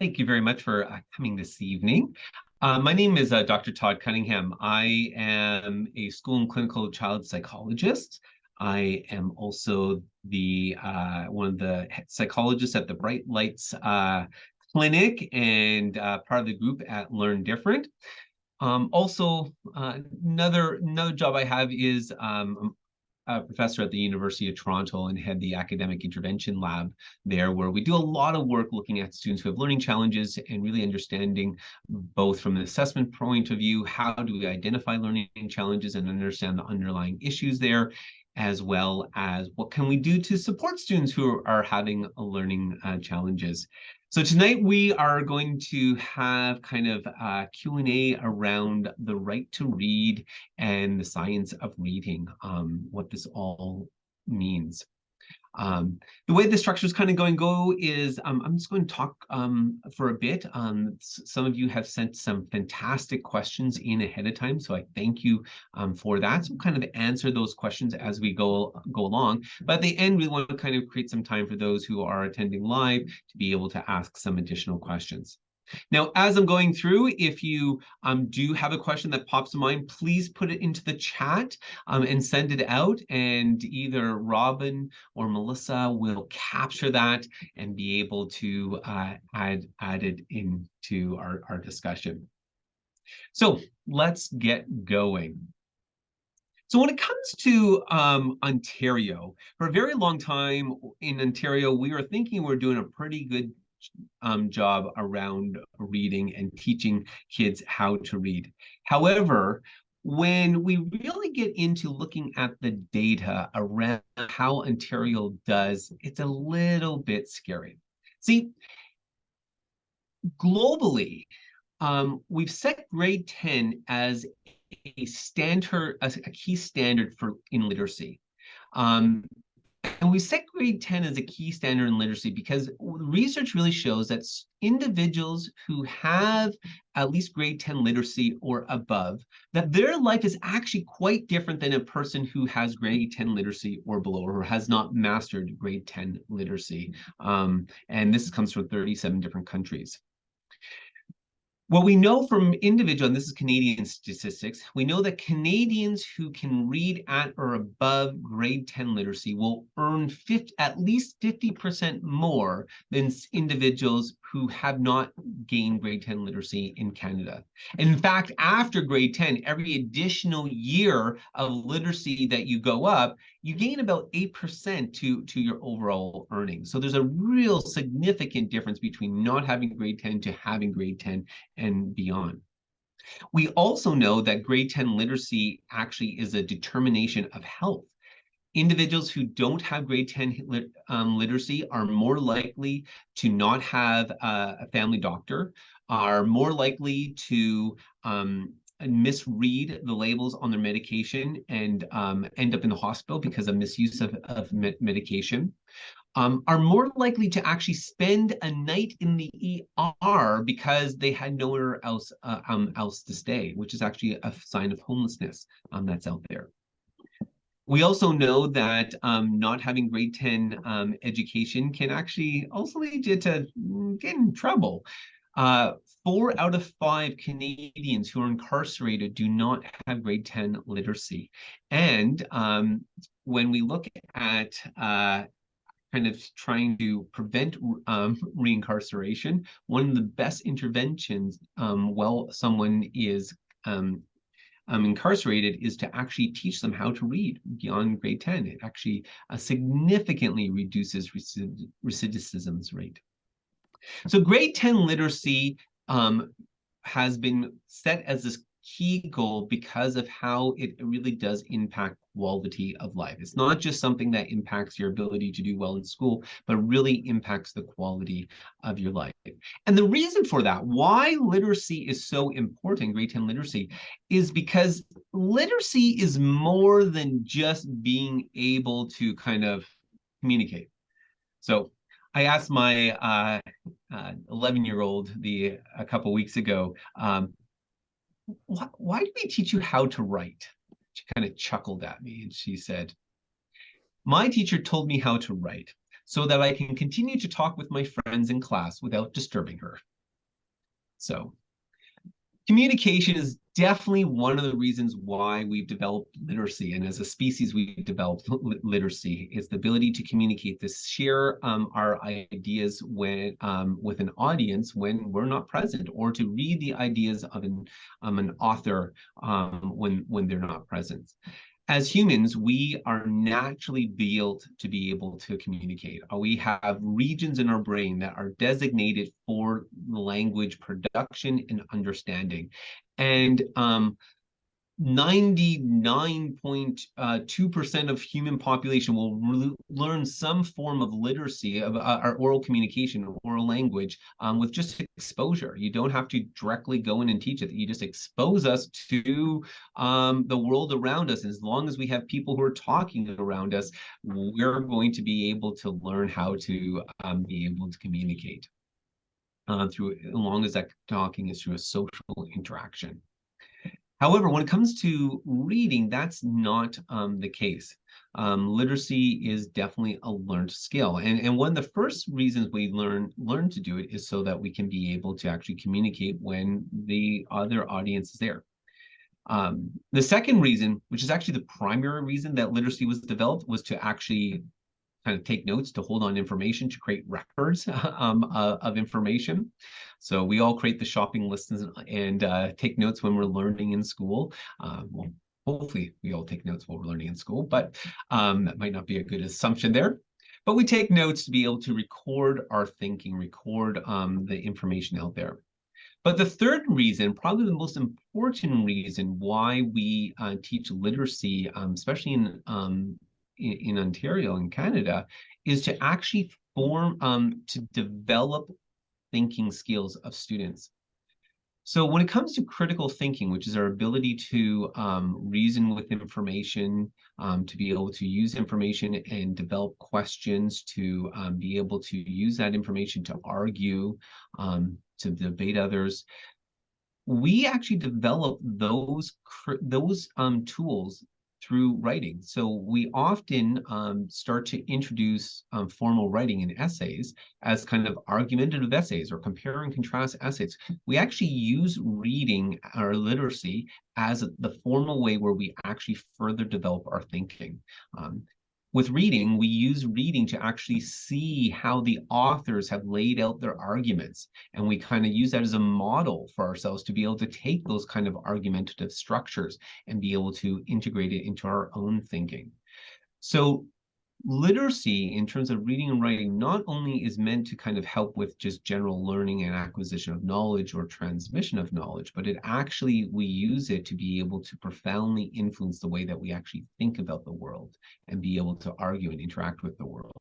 Thank you very much for coming this evening. My name is Dr. Todd Cunningham. I am a school and clinical child psychologist. I am also the one of the psychologists at the Bright Lights Clinic and part of the group at Learn Different. Another job I have is a professor at the University of Toronto and head the academic intervention lab there, where we do a lot of work looking at students who have learning challenges and really understanding both from an assessment point of view, how do we identify learning challenges and understand the underlying issues there, as well as what can we do to support students who are having learning challenges. So tonight we are going to have kind of a Q&A around the right to read and the science of reading, what this all means. The way the structure is kind of going to go is I'm just going to talk for a bit. Some of you have sent some fantastic questions in ahead of time, so I thank you for that. So kind of answer those questions as we go along. But at the end, we want to kind of create some time for those who are attending live to be able to ask some additional questions. Now, as I'm going through, if you do have a question that pops to mind, please put it into the chat and send it out, and either Robin or Melissa will capture that and be able to add it into our discussion. So let's get going. So when it comes to Ontario, for a very long time in Ontario, we were thinking we're doing a pretty good job around reading and teaching kids how to read. However, when we really get into looking at the data around how Ontario does, it's a little bit scary. See, globally, we've set grade 10 as a standard, a key standard in literacy. And we set grade 10 as a key standard in literacy because research really shows that individuals who have at least grade 10 literacy or above, that their life is actually quite different than a person who has grade 10 literacy or below, or has not mastered grade 10 literacy. And this comes from 37 different countries. What we know from individual, and this is Canadian statistics, we know that Canadians who can read at or above grade 10 literacy will earn at least 50% more than individuals who have not gained grade 10 literacy in Canada. And in fact, after grade 10, every additional year of literacy that you go up, you gain about 8% to your overall earnings. So there's a real significant difference between not having grade 10 to having grade 10 and beyond. We also know that grade 10 literacy actually is a determination of health. Individuals who don't have grade 10 literacy are more likely to not have a family doctor, are more likely to misread the labels on their medication and end up in the hospital because of misuse of medication, are more likely to actually spend a night in the ER because they had nowhere else to stay, which is actually a sign of homelessness that's out there. We also know that not having grade 10 education can actually also lead you to get in trouble. 4 out of 5 Canadians who are incarcerated do not have grade 10 literacy. And when we look at kind of trying to prevent reincarceration, one of the best interventions while someone is incarcerated is to actually teach them how to read beyond grade 10. It actually significantly reduces recidivism rate. So grade 10 literacy has been set as this key goal because of how it really does impact quality of life. It's not just something that impacts your ability to do well in school, but really impacts the quality of your life. And the reason for that, why literacy is so important, grade 10 literacy, is because literacy is more than just being able to kind of communicate. So I asked my 11-year-old a couple weeks ago, why do we teach you how to write? She kind of chuckled at me and she said, my teacher told me how to write so that I can continue to talk with my friends in class without disturbing her. So communication is definitely one of the reasons why we've developed literacy. And as a species, we've developed literacy. It's the ability to communicate, to share our ideas with an audience when we're not present, or to read the ideas of an author when they're not present. As humans, we are naturally built to be able to communicate. We have regions in our brain that are designated for language production and understanding. And 99.2% of human population will learn some form of literacy of our oral communication, oral language, with just exposure. You don't have to directly go in and teach it. You just expose us to the world around us. As long as we have people who are talking around us, we're going to be able to learn how to be able to communicate through, as long as that talking is through a social interaction. However, when it comes to reading, that's not the case. Literacy is definitely a learned skill. And one of the first reasons we learn to do it is so that we can be able to actually communicate when the other audience is there. The second reason, which is actually the primary reason that literacy was developed, was to actually kind of take notes, to hold on information, to create records of information. So we all create the shopping lists and take notes when we're learning in school. Well, hopefully we all take notes while we're learning in school, but that might not be a good assumption there. But we take notes to be able to record our thinking, record the information out there. But the third reason, probably the most important reason why we teach literacy, especially in Ontario in Canada, is to actually to develop thinking skills of students. So when it comes to critical thinking, which is our ability to reason with information, to be able to use information and develop questions, to be able to use that information to argue, to debate others, we actually develop those tools through writing. So we often start to introduce formal writing in essays as kind of argumentative essays or compare and contrast essays. We actually use reading or literacy as the formal way where we actually further develop our thinking. With reading, we use reading to actually see how the authors have laid out their arguments. And we kind of use that as a model for ourselves to be able to take those kind of argumentative structures and be able to integrate it into our own thinking. So literacy in terms of reading and writing not only is meant to kind of help with just general learning and acquisition of knowledge or transmission of knowledge, but we use it to be able to profoundly influence the way that we actually think about the world and be able to argue and interact with the world.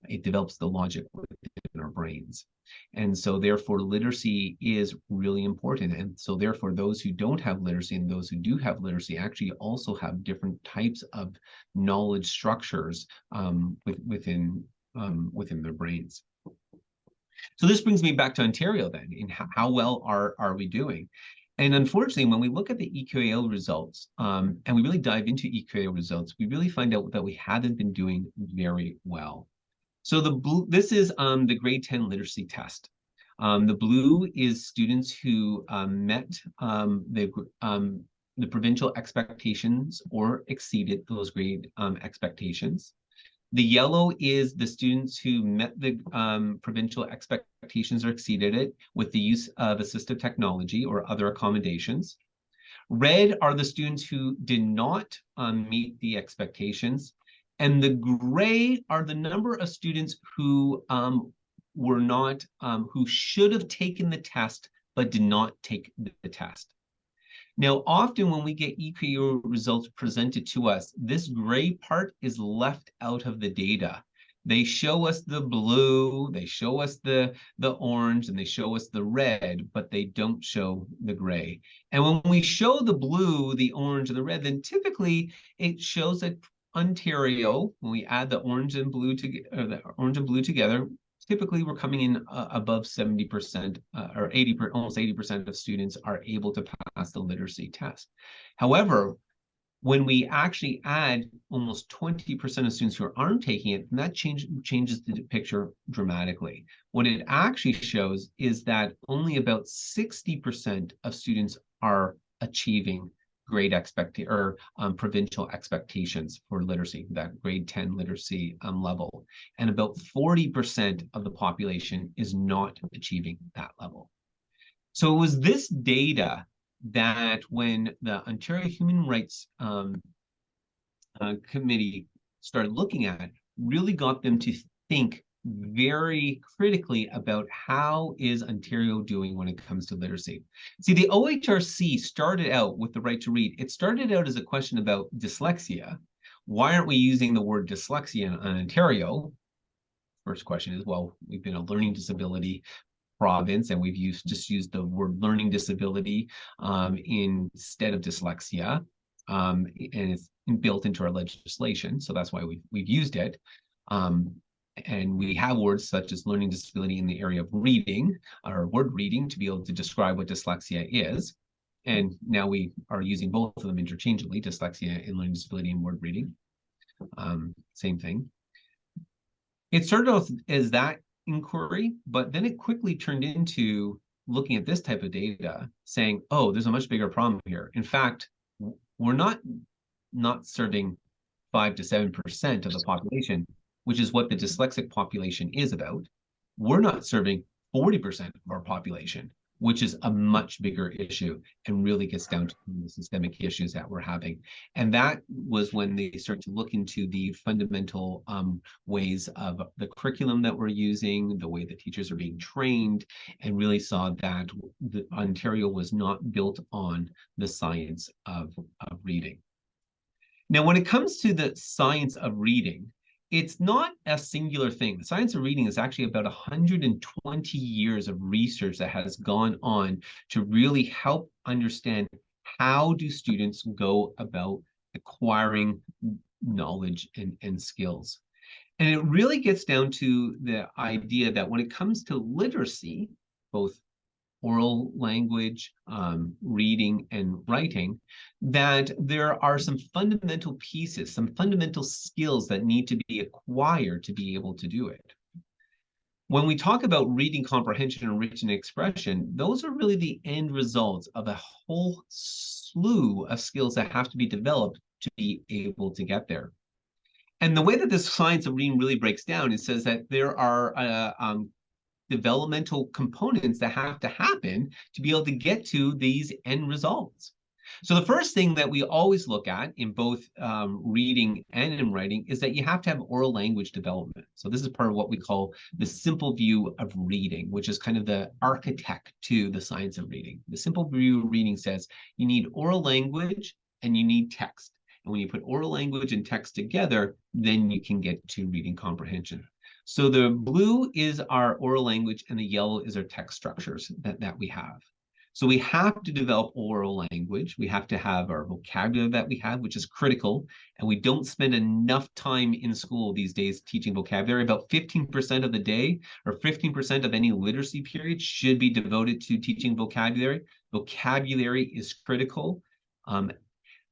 It develops the logic within our brains. And so therefore literacy is really important. And so therefore those who don't have literacy and those who do have literacy actually also have different types of knowledge structures within their brains. So this brings me back to Ontario then, in how well are we doing? And unfortunately, when we look at the EQAO results and we really dive into EQAO results, we really find out that we haven't been doing very well. So this is the grade 10 literacy test. The blue is students who met the provincial expectations or exceeded those grade expectations. The yellow is the students who met the provincial expectations or exceeded it with the use of assistive technology or other accommodations. Red are the students who did not meet the expectations. And the gray are the number of students who who should have taken the test, but did not take the test. Now, often when we get EQAO results presented to us, this gray part is left out of the data. They show us the blue, they show us the orange, and they show us the red, but they don't show the gray. And when we show the blue, the orange, and the red, then typically it shows that Ontario, when we add the orange and blue together, typically we're coming in above 70% or almost 80% of students are able to pass the literacy test. However, When we actually add almost 20% of students who aren't taking it, then that changes the picture dramatically. What it actually shows is that only about 60% of students are achieving grade provincial expectations for literacy, that grade 10 literacy level. And about 40% of the population is not achieving that level. So it was this data that when the Ontario Human Rights Committee started looking at, really got them to think very critically about how is Ontario doing when it comes to literacy. See, the OHRC started out with the right to read. It started out as a question about dyslexia. Why aren't we using the word dyslexia in Ontario? First question is, well, we've been a learning disability province, and we've just used the word learning disability instead of dyslexia, and it's built into our legislation, so that's why we've used it. And we have words such as learning disability in the area of reading, or word reading, to be able to describe what dyslexia is. And now we are using both of them interchangeably, dyslexia and learning disability and word reading. Same thing. It started off as that inquiry, but then it quickly turned into looking at this type of data, saying, oh, there's a much bigger problem here. In fact, we're not serving 5 to 7% of the population, which is what the dyslexic population is about. We're not serving 40% of our population, which is a much bigger issue and really gets down to the systemic issues that we're having. And that was when they started to look into the fundamental ways of the curriculum that we're using, the way that teachers are being trained, and really saw that Ontario was not built on the science of reading. Now, when it comes to the science of reading, it's not a singular thing. The science of reading is actually about 120 years of research that has gone on to really help understand how do students go about acquiring knowledge and skills. And it really gets down to the idea that when it comes to literacy, both oral language, reading, and writing, that there are some fundamental pieces, some fundamental skills that need to be acquired to be able to do it. When we talk about reading comprehension and written expression, those are really the end results of a whole slew of skills that have to be developed to be able to get there. And the way that this science of reading really breaks down, it says that there are developmental components that have to happen to be able to get to these end results. So the first thing that we always look at in both reading and in writing is that you have to have oral language development. So this is part of what we call the simple view of reading, which is kind of the architect to the science of reading. The simple view of reading says you need oral language and you need text. And when you put oral language and text together, then you can get to reading comprehension. So the blue is our oral language and the yellow is our text structures that we have. So we have to develop oral language. We have to have our vocabulary that we have, which is critical. And we don't spend enough time in school these days teaching vocabulary. About 15% of the day or 15% of any literacy period should be devoted to teaching vocabulary. Vocabulary is critical.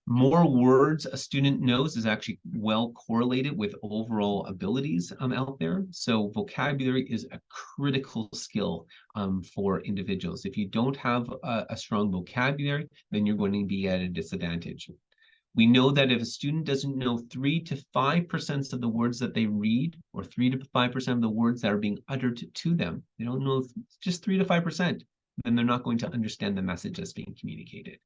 More words a student knows is actually well correlated with overall abilities out there. So vocabulary is a critical skill for individuals. If you don't have a strong vocabulary, then you're going to be at a disadvantage. We know that if a student doesn't know 3 to 5% of the words that they read, or 3 to 5% of the words that are being uttered to them, they don't know just 3 to 5%, then they're not going to understand the message that's being communicated.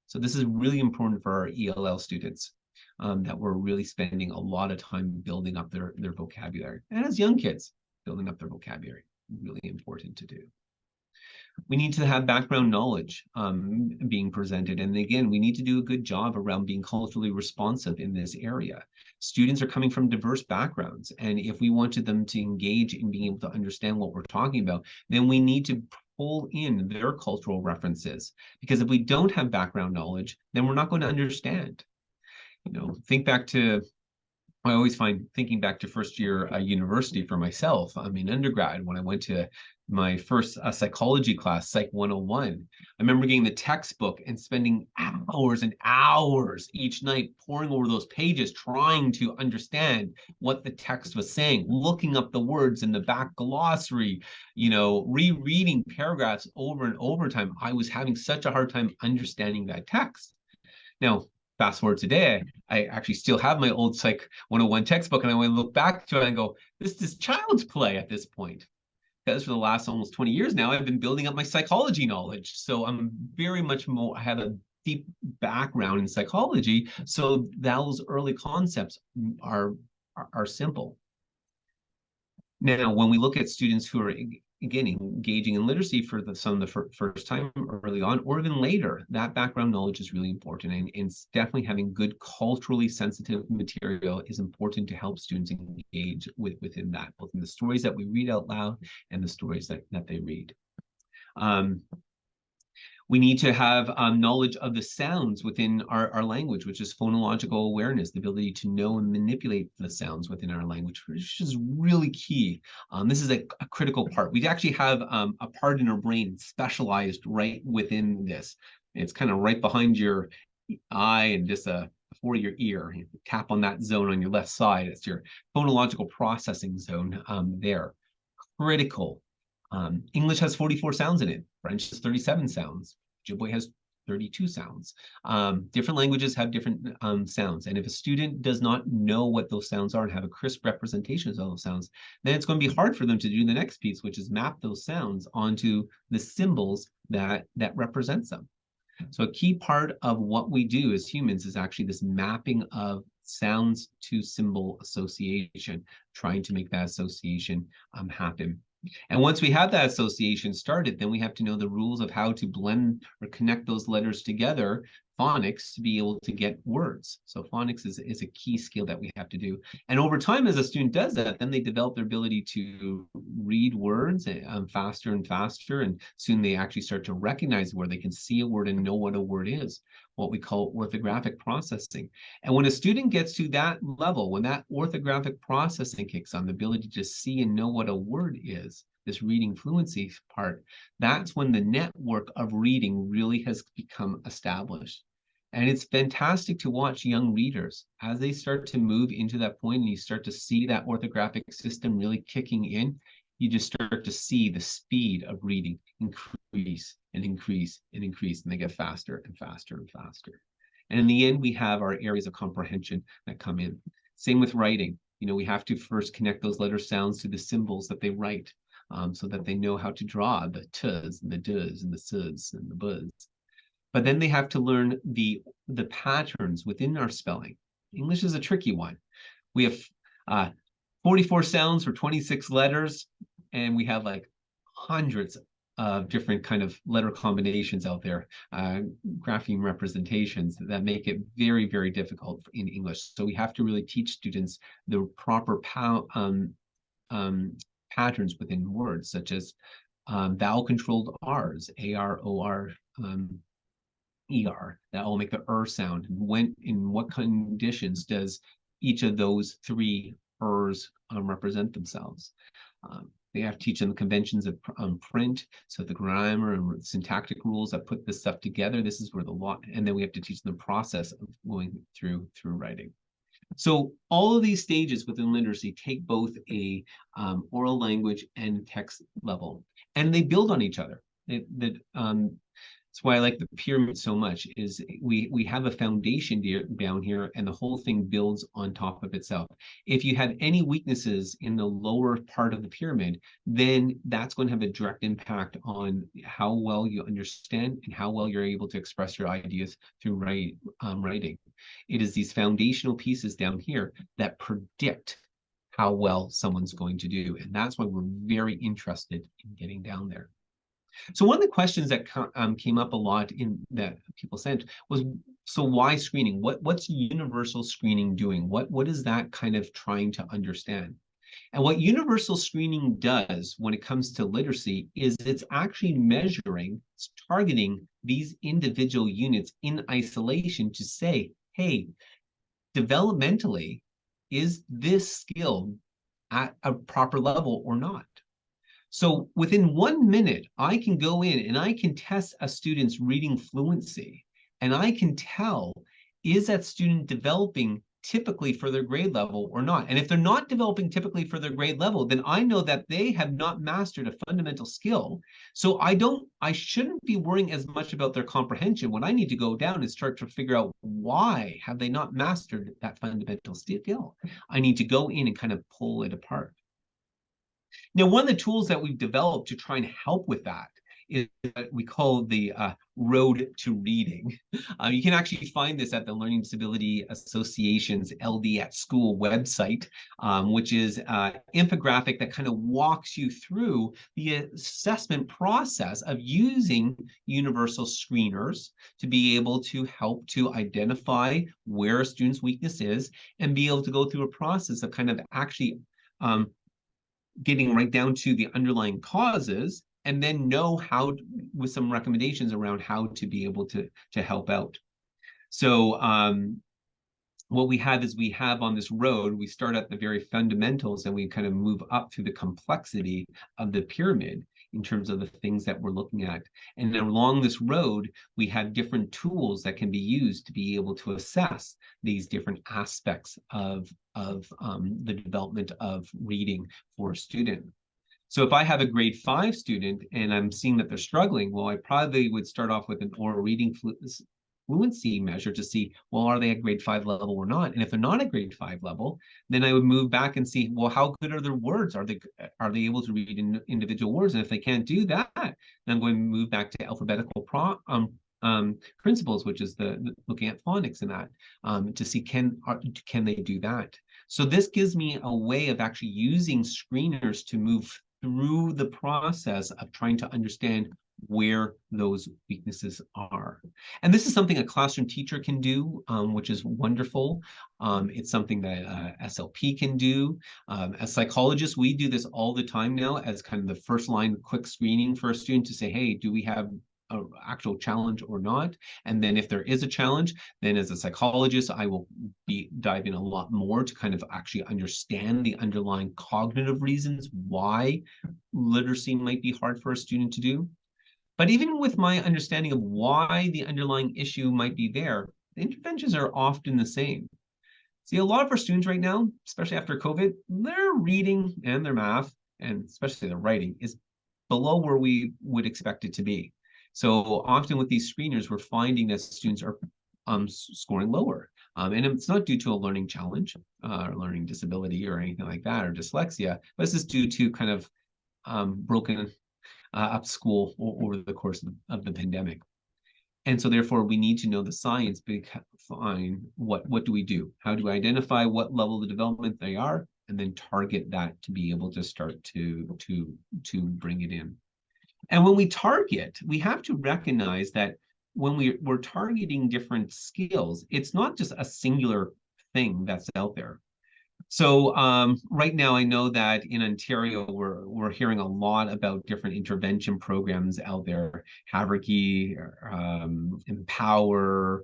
So this is really important for our ELL students, that we're really spending a lot of time building up their vocabulary. And as young kids, building up their vocabulary, really important to do. We need to have background knowledge being presented. And again, we need to do a good job around being culturally responsive in this area. Students are coming from diverse backgrounds. And if we wanted them to engage in being able to understand what we're talking about, then we need to pull in their cultural references. Because if we don't have background knowledge, then we're not going to understand. You know, think back to I always find, thinking back to first year university for myself, I mean, undergrad, when I went to my first psychology class, Psych 101, I remember getting the textbook and spending hours and hours each night poring over those pages, trying to understand what the text was saying, looking up the words in the back glossary, rereading paragraphs over and over time. I was having such a hard time understanding that text. Now, fast forward today, I actually still have my old Psych 101 textbook, and I want to look back to it and go, this is child's play at this point. Because for the last almost 20 years now, I've been building up my psychology knowledge. So I'm very much more, I have a deep background in psychology. So those early concepts are simple. Now, when we look at students who are, again, engaging in literacy for some of the first time early on, or even later, that background knowledge is really important. And definitely having good culturally sensitive material is important to help students engage within that, both in the stories that we read out loud and the stories that they read. We need to have knowledge of the sounds within our language, which is phonological awareness, the ability to know and manipulate the sounds within our language, which is really key. This is a critical part. We actually have a part in our brain specialized right within this. It's kind of right behind your eye and just before your ear. You tap on that zone on your left side. It's your phonological processing zone there. Critical. English has 44 sounds in it. French has 37 sounds. Ojibwe has 32 sounds. Different languages have different sounds. And if a student does not know what those sounds are and have a crisp representation of those sounds, then it's going to be hard for them to do the next piece, which is map those sounds onto the symbols that represents them. So a key part of what we do as humans is actually this mapping of sounds to symbol association, trying to make that association happen. And once we have that association started, then we have to know the rules of how to blend or connect those letters together, phonics, to be able to get words. So phonics is a key skill that we have to do. And over time, as a student does that, then they develop their ability to read words faster and faster. And soon they actually start to recognize a word. They can see a word and know what a word is, what we call orthographic processing. And when a student gets to that level, when that orthographic processing kicks on, the ability to see and know what a word is, this reading fluency part, that's when the network of reading really has become established. And it's fantastic to watch young readers as they start to move into that point and you start to see that orthographic system really kicking in. You just start to see the speed of reading increase and increase and increase, and they get faster and faster and faster. And in the end, we have our areas of comprehension that come in. Same with writing. We have to first connect those letter sounds to the symbols that they write, so that they know how to draw the t's and the does and the suds and the buzz. But then they have to learn the patterns within our spelling. English is a tricky one. We have 44 sounds for 26 letters, and we have like hundreds of different kind of letter combinations out there, grapheme representations that make it very, very difficult in English. So we have to really teach students the proper patterns within words, such as vowel-controlled R's, A-R-O-R, E-R, that will make the sound. And in what conditions does each of those three R's represent themselves? They have to teach them the conventions of print, so the grammar and syntactic rules that put this stuff together. This is where and then we have to teach them the process of going through writing. So all of these stages within literacy take both a oral language and text level, and they build on each other. That's why I like the pyramid so much, is we have a foundation down here, and the whole thing builds on top of itself. If you have any weaknesses in the lower part of the pyramid, then that's going to have a direct impact on how well you understand and how well you're able to express your ideas through writing. It is these foundational pieces down here that predict how well someone's going to do. And that's why we're very interested in getting down there. So one of the questions that came up a lot that people sent was, so why screening? What's universal screening doing? What is that kind of trying to understand? And what universal screening does when it comes to literacy is it's actually measuring, it's targeting these individual units in isolation to say, hey, developmentally, is this skill at a proper level or not? So within 1 minute, I can go in and I can test a student's reading fluency, and I can tell, is that student developing typically for their grade level or not? And if they're not developing typically for their grade level, then I know that they have not mastered a fundamental skill. So I shouldn't be worrying as much about their comprehension. What I need to go down and start to figure out, why have they not mastered that fundamental skill? I need to go in and kind of pull it apart. Now, one of the tools that we've developed to try and help with that is what we call the road to reading. You can actually find this at the Learning Disability Association's LD at School website, which is an infographic that kind of walks you through the assessment process of using universal screeners to be able to help to identify where a student's weakness is and be able to go through a process of kind of actually getting right down to the underlying causes, and then know how, with some recommendations around how to be able to help out. So what we have is, we have on this road, we start at the very fundamentals and we kind of move up through the complexity of the pyramid in terms of the things that we're looking at. And then along this road, we have different tools that can be used to be able to assess these different aspects of the development of reading for a student. So if I have a grade 5 student and I'm seeing that they're struggling, well, I probably would start off with an oral reading fluency measure to see, well, are they at grade 5 level or not? And if they're not at grade 5 level, then I would move back and see, well, how good are their words? Are they able to read individual words? And if they can't do that, then I'm going to move back to alphabetical principles, which is the looking at phonics and that, to see can they do that. So this gives me a way of actually using screeners to move through the process of trying to understand where those weaknesses are. And this is something a classroom teacher can do, which is wonderful. It's something that SLP can do. As psychologists, we do this all the time now as kind of the first line quick screening for a student to say, hey, do we have an actual challenge or not? And then if there is a challenge, then as a psychologist, I will dive in a lot more to kind of actually understand the underlying cognitive reasons why literacy might be hard for a student to do. But even with my understanding of why the underlying issue might be there, the interventions are often the same. See, a lot of our students right now, especially after COVID, their reading and their math, and especially their writing, is below where we would expect it to be. So often with these screeners, we're finding that students are scoring lower. And it's not due to a learning challenge or learning disability or anything like that, or dyslexia, but this is due to kind of broken up school over the course of the pandemic. And so therefore we need to know the science behind what do we do? How do we identify what level of development they are, and then target that to be able to start to bring it in. And when we target, we have to recognize that when we're targeting different skills, it's not just a singular thing that's out there. So right now, I know that in Ontario, we're hearing a lot about different intervention programs out there. Haverkey, Empower,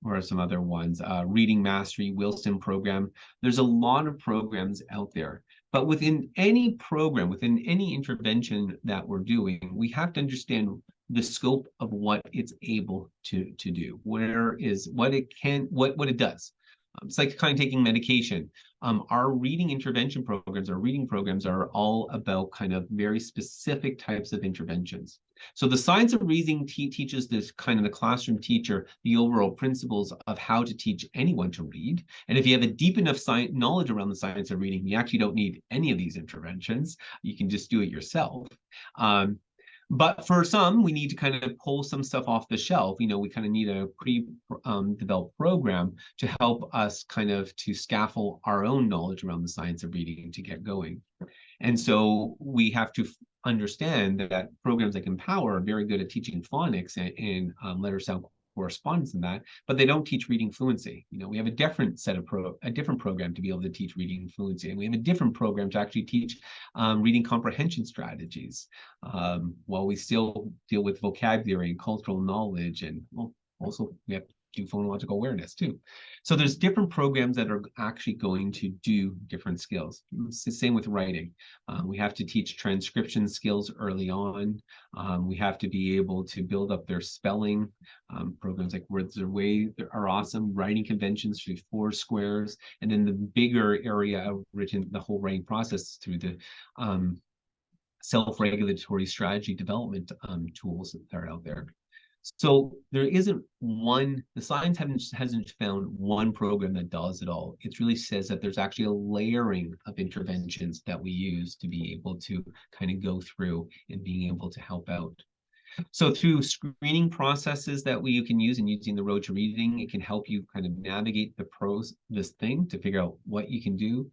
or some other ones, Reading Mastery, Wilson program. There's a lot of programs out there. But within any program, within any intervention that we're doing, we have to understand the scope of what it's able to do, what it does. It's like kind of taking medication. Our reading intervention programs, our reading programs are all about kind of very specific types of interventions. So the science of reading teaches this kind of the classroom teacher the overall principles of how to teach anyone to read. And if you have a deep enough knowledge around the science of reading, you actually don't need any of these interventions. You can just do it yourself. But for some, we need to kind of pull some stuff off the shelf. We kind of need a pre-developed program to help us kind of to scaffold our own knowledge around the science of reading to get going. And so we have to understand that programs like Empower are very good at teaching phonics and letter sound correspondence in that, but they don't teach reading fluency. We have a different set of a different program to be able to teach reading fluency, and we have a different program to actually teach reading comprehension strategies, while we still deal with vocabulary and cultural knowledge, and also we have do phonological awareness too. So there's different programs that are actually going to do different skills. It's the same with writing. We have to teach transcription skills early on. We have to be able to build up their spelling. Programs like Words Their Way are awesome. Writing conventions through Foursquares, and then the bigger area of written, the whole writing process through the self-regulatory strategy development tools that are out there. So there isn't one, the science hasn't found one program that does it all. It really says that there's actually a layering of interventions that we use to be able to kind of go through and being able to help out. So through screening processes that you can use and using the road to reading, it can help you kind of navigate this thing to figure out what you can do.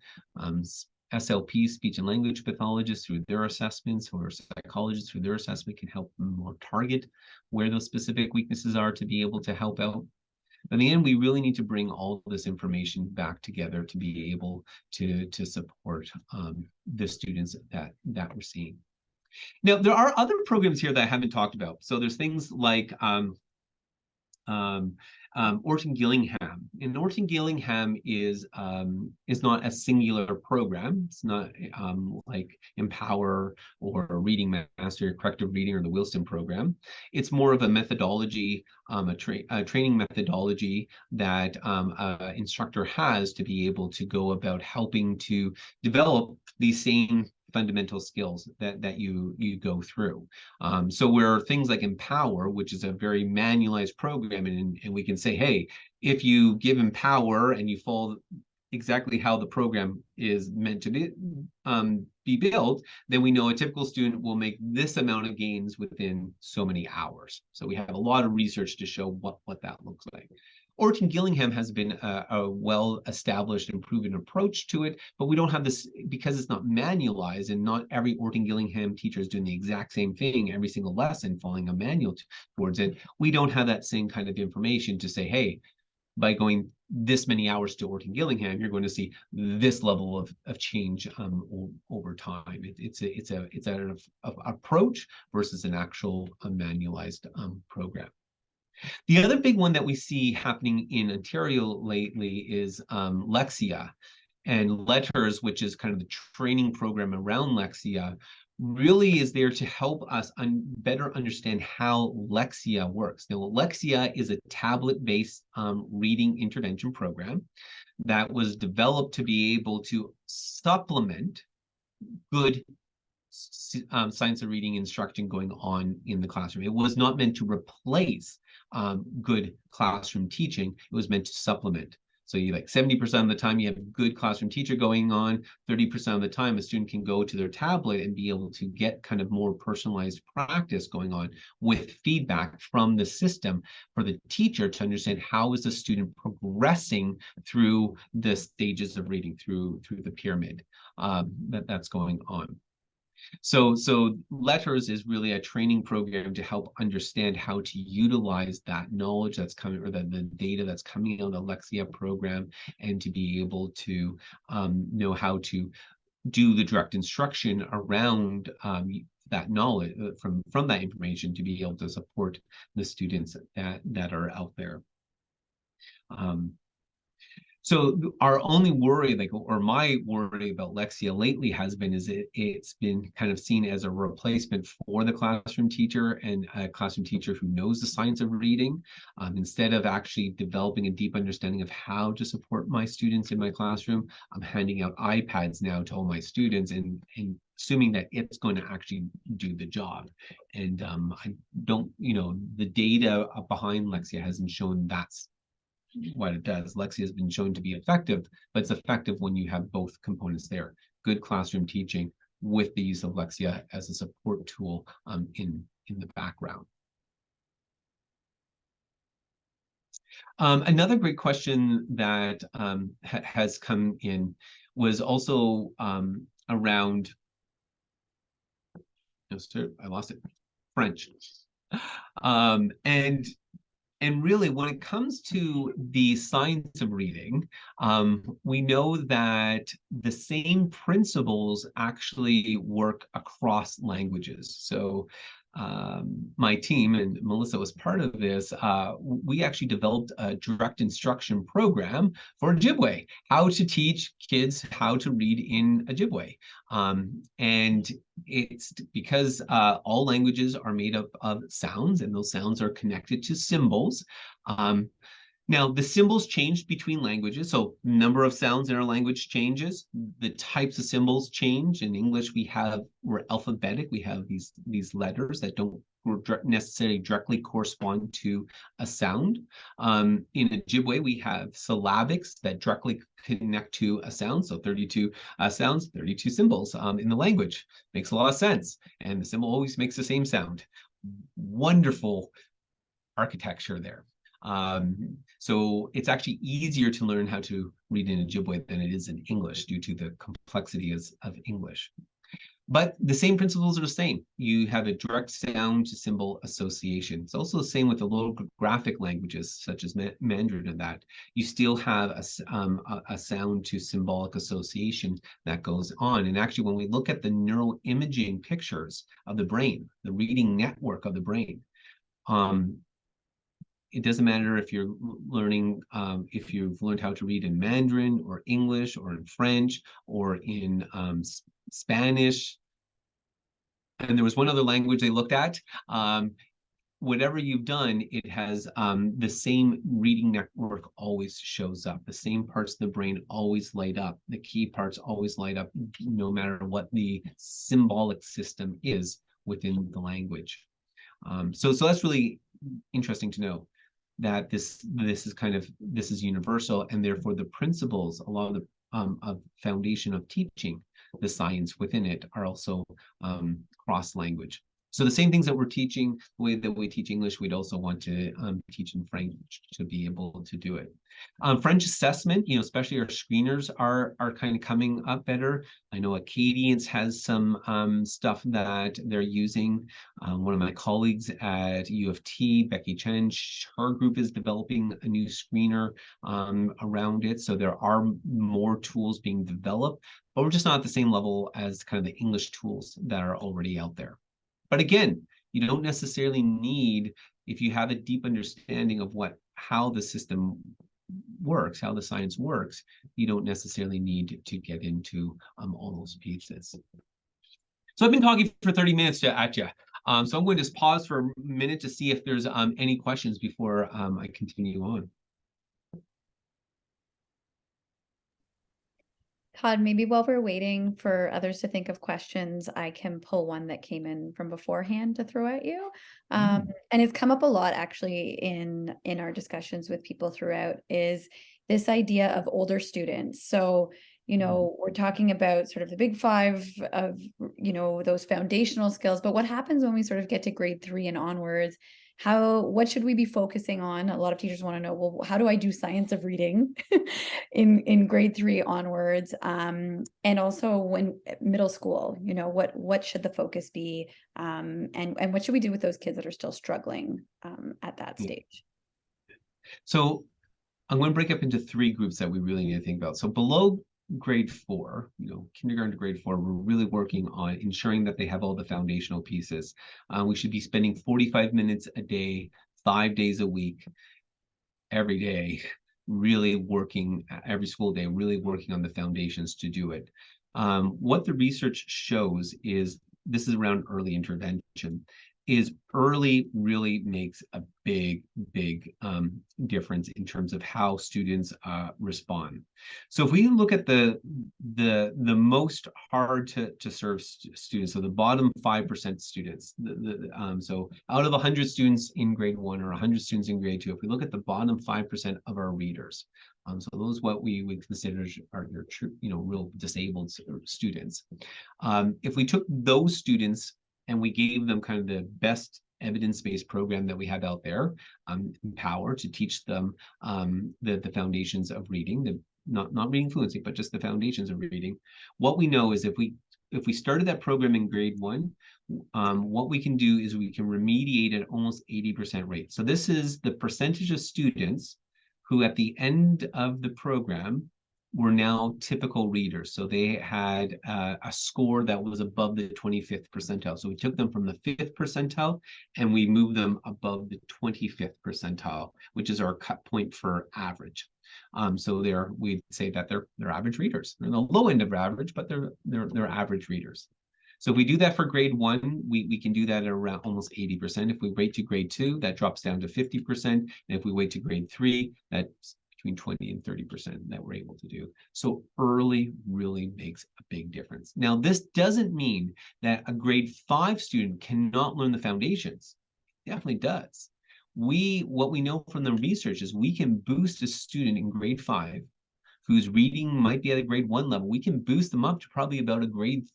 SLPs, speech and language pathologists, through their assessments, or psychologists through their assessment, can help more target where those specific weaknesses are to be able to help out. In the end, we really need to bring all of this information back together to be able to support the students that we're seeing. Now, there are other programs here that I haven't talked about. So there's things like Orton Gillingham. And Orton Gillingham is not a singular program. It's not like Empower or Reading Mastery or Corrective Reading or the Wilson program. It's more of a methodology, a training methodology that an instructor has to be able to go about helping to develop these same fundamental skills that you go through. So where things like Empower, which is a very manualized program, and we can say, hey, if you give Empower and you follow exactly how the program is meant to be built, then we know a typical student will make this amount of gains within so many hours. So we have a lot of research to show what that looks like. Orton Gillingham has been a well-established and proven approach to it, but we don't have this, because it's not manualized and not every Orton Gillingham teacher is doing the exact same thing every single lesson, following a manual towards it. We don't have that same kind of information to say, hey, by going this many hours to Orton Gillingham, you're going to see this level of change over time. It's an approach versus an actual manualized program. The other big one that we see happening in Ontario lately is Lexia. And Letters, which is kind of the training program around Lexia, really is there to help us better understand how Lexia works. Now, Lexia is a tablet-based reading intervention program that was developed to be able to supplement good science of reading instruction going on in the classroom. It was not meant to replace good classroom teaching. It was meant to supplement. So you like 70% of the time you have a good classroom teacher going on, 30% of the time a student can go to their tablet and be able to get kind of more personalized practice going on with feedback from the system for the teacher to understand how is the student progressing through the stages of reading, through the pyramid that's going on. So Letters is really a training program to help understand how to utilize that knowledge that's coming, or the data that's coming out of the Lexia program, and to be able to know how to do the direct instruction around that knowledge from that information to be able to support the students that are out there. So our only worry, or my worry about Lexia lately has been, is it's been kind of seen as a replacement for the classroom teacher, and a classroom teacher who knows the science of reading, instead of actually developing a deep understanding of how to support my students in my classroom. I'm handing out iPads now to all my students and assuming that it's going to actually do the job. And I don't, the data behind Lexia hasn't shown that's what it does. Lexia has been shown to be effective, but it's effective when you have both components there: good classroom teaching with the use of Lexia as a support tool in the background. Another great question that has come in was also around, I lost it, French. And really, when it comes to the science of reading, we know that the same principles actually work across languages. So my team, and Melissa was part of this, we actually developed a direct instruction program for Ojibwe, how to teach kids how to read in Ojibwe. And it's because all languages are made up of sounds, and those sounds are connected to symbols. Now, the symbols change between languages, so number of sounds in our language changes. The types of symbols change. In English, we're alphabetic. We have these letters that don't necessarily directly correspond to a sound. In Ojibwe, we have syllabics that directly connect to a sound. So 32 sounds, 32 symbols in the language. Makes a lot of sense. And the symbol always makes the same sound. Wonderful architecture there. So it's actually easier to learn how to read in Ojibwe than it is in English due to the complexities of English. But the same principles are the same. You have a direct sound to symbol association. It's also the same with the local graphic languages, such as Mandarin and that. You still have a sound to symbolic association that goes on. And actually, when we look at the neural imaging pictures of the brain, the reading network of the brain, it doesn't matter if you're learning, if you've learned how to read in Mandarin or English or in French or in Spanish. And there was one other language they looked at. Whatever you've done, it has the same reading network always shows up. The same parts of the brain always light up. The key parts always light up, no matter what the symbolic system is within the language. So that's really interesting to know that this is universal, and therefore the principles, a lot of the of foundation of teaching the science within it are also cross language. So the same things that we're teaching, the way that we teach English, we'd also want to teach in French to be able to do it. French assessment, especially our screeners are kind of coming up better. I know Acadians has some stuff that they're using. One of my colleagues at U of T, Becky Chen, her group is developing a new screener around it. So there are more tools being developed, but we're just not at the same level as kind of the English tools that are already out there. But again, you don't necessarily need, if you have a deep understanding of how the system works, how the science works, you don't necessarily need to get into all those pieces. So I've been talking for 30 minutes at you. So I'm going to just pause for a minute to see if there's any questions before I continue on. Todd, maybe while we're waiting for others to think of questions, I can pull one that came in from beforehand to throw at you. And it's come up a lot actually in our discussions with people throughout, is this idea of older students. So, we're talking about sort of the big five of, those foundational skills, but what happens when we sort of get to grade 3 and onwards? What should we be focusing on? A lot of teachers want to know, well, how do I do science of reading in grade 3 onwards? And also when middle school, what should the focus be? And what should we do with those kids that are still struggling at that stage? So I'm going to break up into 3 groups that we really need to think about. So below grade 4, kindergarten to grade 4, we're really working on ensuring that they have all the foundational pieces. We should be spending 45 minutes a day, 5 days a week, every day, really working, every school day, really working on the foundations to do it. What the research shows is, this is around early intervention, is early really makes a big difference in terms of how students respond. So if we look at the most hard to serve students, so the bottom 5% students, so out of 100 students in grade 1 or 100 students in grade 2, if we look at the bottom 5% of our readers, so those what we would consider are your true, real disabled students. If we took those students and we gave them kind of the best evidence-based program that we have out there, Empower, to teach them the foundations of reading, not reading fluency, but just the foundations of reading. What we know is if we started that program in grade 1, what we can do is we can remediate at almost 80% rate. So this is the percentage of students who at the end of the program were now typical readers. So they had a score that was above the 25th percentile. So we took them from the 5th percentile and we moved them above the 25th percentile, which is our cut point for average. So we'd say that they're average readers. They're in the low end of average, but they're average readers. So if we do that for grade 1, we can do that at around almost 80%. If we wait to grade 2, that drops down to 50%. And if we wait to grade 3, that's between 20 and 30% that we're able to do. So early really makes a big difference. Now, this doesn't mean that a grade 5 student cannot learn the foundations. It definitely does. What we know from the research is we can boost a student in grade 5 whose reading might be at a grade 1 level. We can boost them up to probably about a grade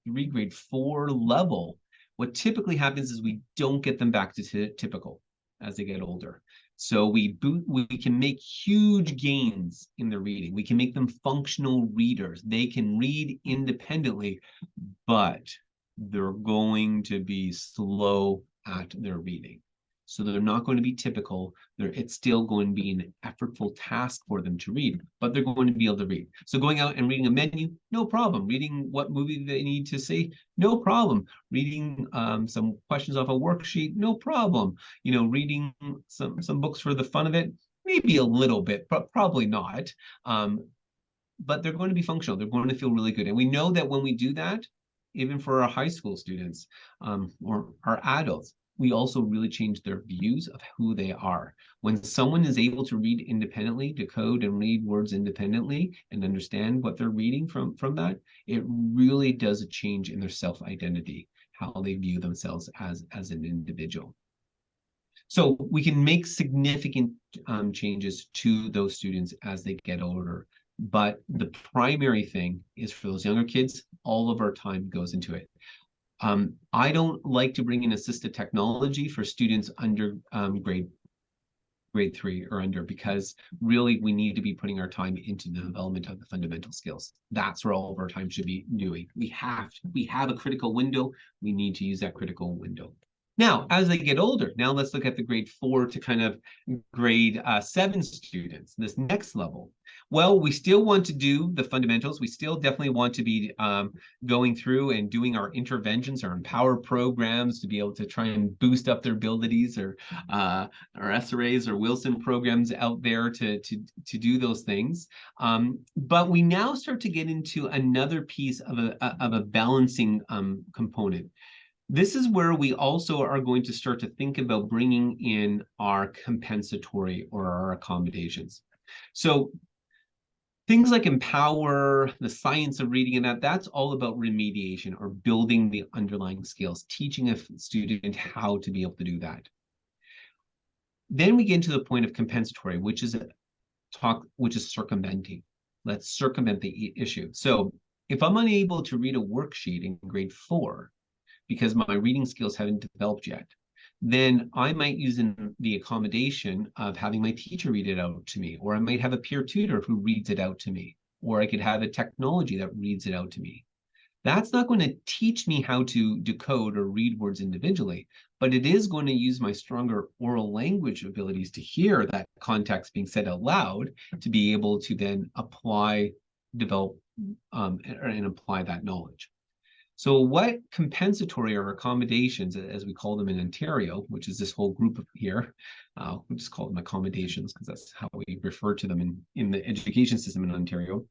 3, grade 4 level. What typically happens is we don't get them back to typical as they get older. So we can make huge gains in their reading. We can make them functional readers. They can read independently, but they're going to be slow at their reading. So they're not going to be typical. It's still going to be an effortful task for them to read, but they're going to be able to read. So going out and reading a menu, no problem. Reading what movie they need to see, no problem. Reading some questions off a worksheet, no problem. Reading some books for the fun of it, maybe a little bit, but probably not. But they're going to be functional. They're going to feel really good. And we know that when we do that, even for our high school students or our adults, we also really change their views of who they are. When someone is able to read independently, decode and read words independently, and understand what they're reading from that, it really does a change in their self-identity, how they view themselves as an individual. So we can make significant changes to those students as they get older. But the primary thing is for those younger kids, all of our time goes into it. I don't like to bring in assistive technology for students under grade 3 or under, because really we need to be putting our time into the development of the fundamental skills. That's where all of our time should be doing. We have a critical window. We need to use that critical window. Now, as they get older, now let's look at the grade 4 to kind of grade 7 students, this next level. Well, we still want to do the fundamentals. We still definitely want to be going through and doing our interventions, our empower programs to be able to try and boost up their abilities, or our SRAs or Wilson programs out there to do those things. But we now start to get into another piece of a balancing component. This is where we also are going to start to think about bringing in our compensatory or our accommodations. So things like empower, the science of reading, and that's all about remediation or building the underlying skills, teaching a student how to be able to do that. Then we get into the point of compensatory, which is circumventing. Let's circumvent the issue. So if I'm unable to read a worksheet in grade 4, because my reading skills haven't developed yet, then I might use the accommodation of having my teacher read it out to me, or I might have a peer tutor who reads it out to me, or I could have a technology that reads it out to me. That's not going to teach me how to decode or read words individually, but it is going to use my stronger oral language abilities to hear that context being said out loud, to be able to then develop, and apply that knowledge. So what compensatory or accommodations, as we call them in Ontario, which is this whole group here, we just call them accommodations because that's how we refer to them in the education system in Ontario,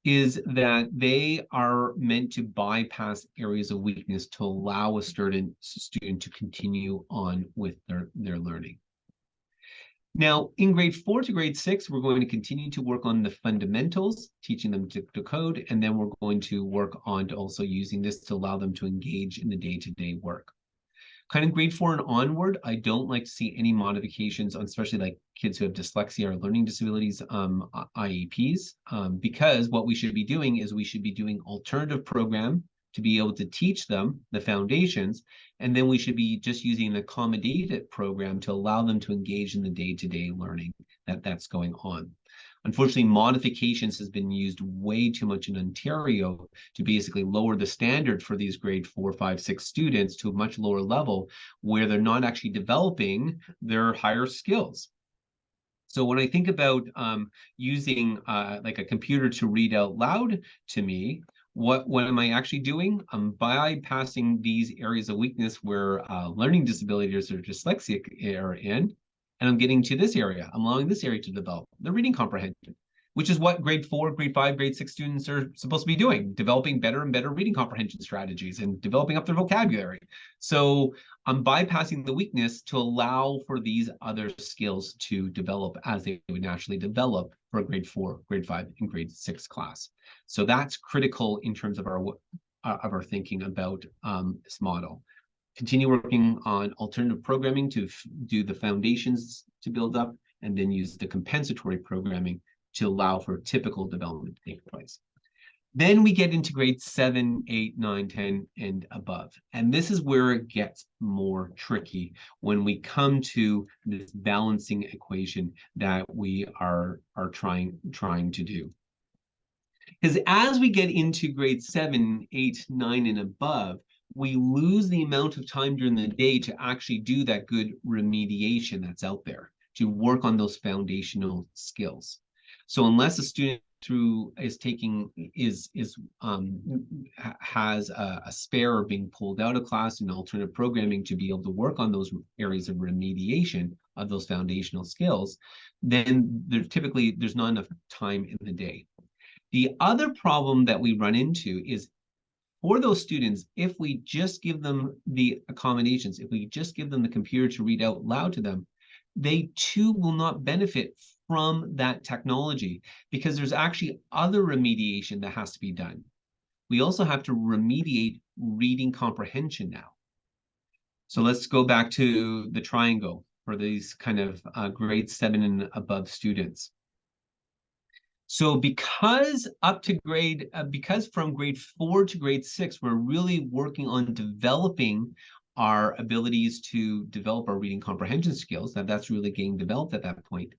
is that they are meant to bypass areas of weakness to allow a student to continue on with their learning. Now, in grade 4 to grade 6, we're going to continue to work on the fundamentals, teaching them to decode, and then we're going to work on also using this to allow them to engage in the day-to-day work. Kind of grade 4 and onward, I don't like to see any modifications on especially like kids who have dyslexia or learning disabilities, IEPs, because what we should be doing is we should be doing alternative program to be able to teach them the foundations, and then we should be just using an accommodated program to allow them to engage in the day-to-day learning that's going on. Unfortunately, modifications has been used way too much in Ontario to basically lower the standard for these grade 4, 5, 6 students to a much lower level where they're not actually developing their higher skills. So when I think about using like a computer to read out loud to me, what am I actually doing? I'm bypassing these areas of weakness where learning disabilities or dyslexic are in, and I'm getting to this area. I'm allowing this area to develop the reading comprehension, which is what grade 4, grade 5, grade 6 students are supposed to be doing, developing better and better reading comprehension strategies and developing up their vocabulary. So I'm bypassing the weakness to allow for these other skills to develop as they would naturally develop for a grade 4, grade 5, and grade 6 class. So that's critical in terms of our thinking about this model. Continue working on alternative programming to do the foundations to build up, and then use the compensatory programming to allow for typical development to take place. Then we get into grade 7, 8, 9, 10, and above. And this is where it gets more tricky when we come to this balancing equation that we are trying to do. Because as we get into grade 7, 8, 9, and above, we lose the amount of time during the day to actually do that good remediation that's out there, to work on those foundational skills. So unless a student has a spare or being pulled out of class in alternative programming to be able to work on those areas of remediation of those foundational skills, then there's not enough time in the day. The other problem that we run into is for those students, if we just give them the accommodations, if we just give them the computer to read out loud to them, they too will not benefit from that technology because there's actually other remediation that has to be done. We also have to remediate reading comprehension now. So let's go back to the triangle for these kind of grade 7 and above students. So because from grade 4 to grade 6, we're really working on developing our abilities to develop our reading comprehension skills, that's really getting developed at that point.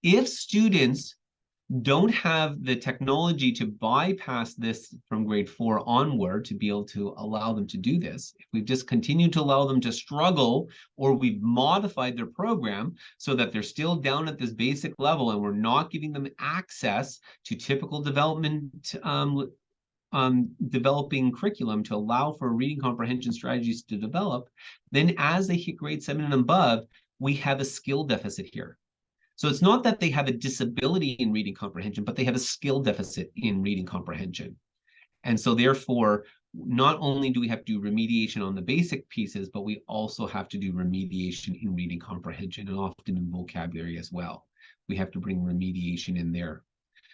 If students don't have the technology to bypass this from grade 4 onward to be able to allow them to do this, if we've just continued to allow them to struggle, or we've modified their program so that they're still down at this basic level and we're not giving them access to typical development developing curriculum to allow for reading comprehension strategies to develop, then as they hit grade 7 and above, we have a skill deficit here. So it's not that they have a disability in reading comprehension, but they have a skill deficit in reading comprehension. And so therefore, not only do we have to do remediation on the basic pieces, but we also have to do remediation in reading comprehension and often in vocabulary as well. We have to bring remediation in there.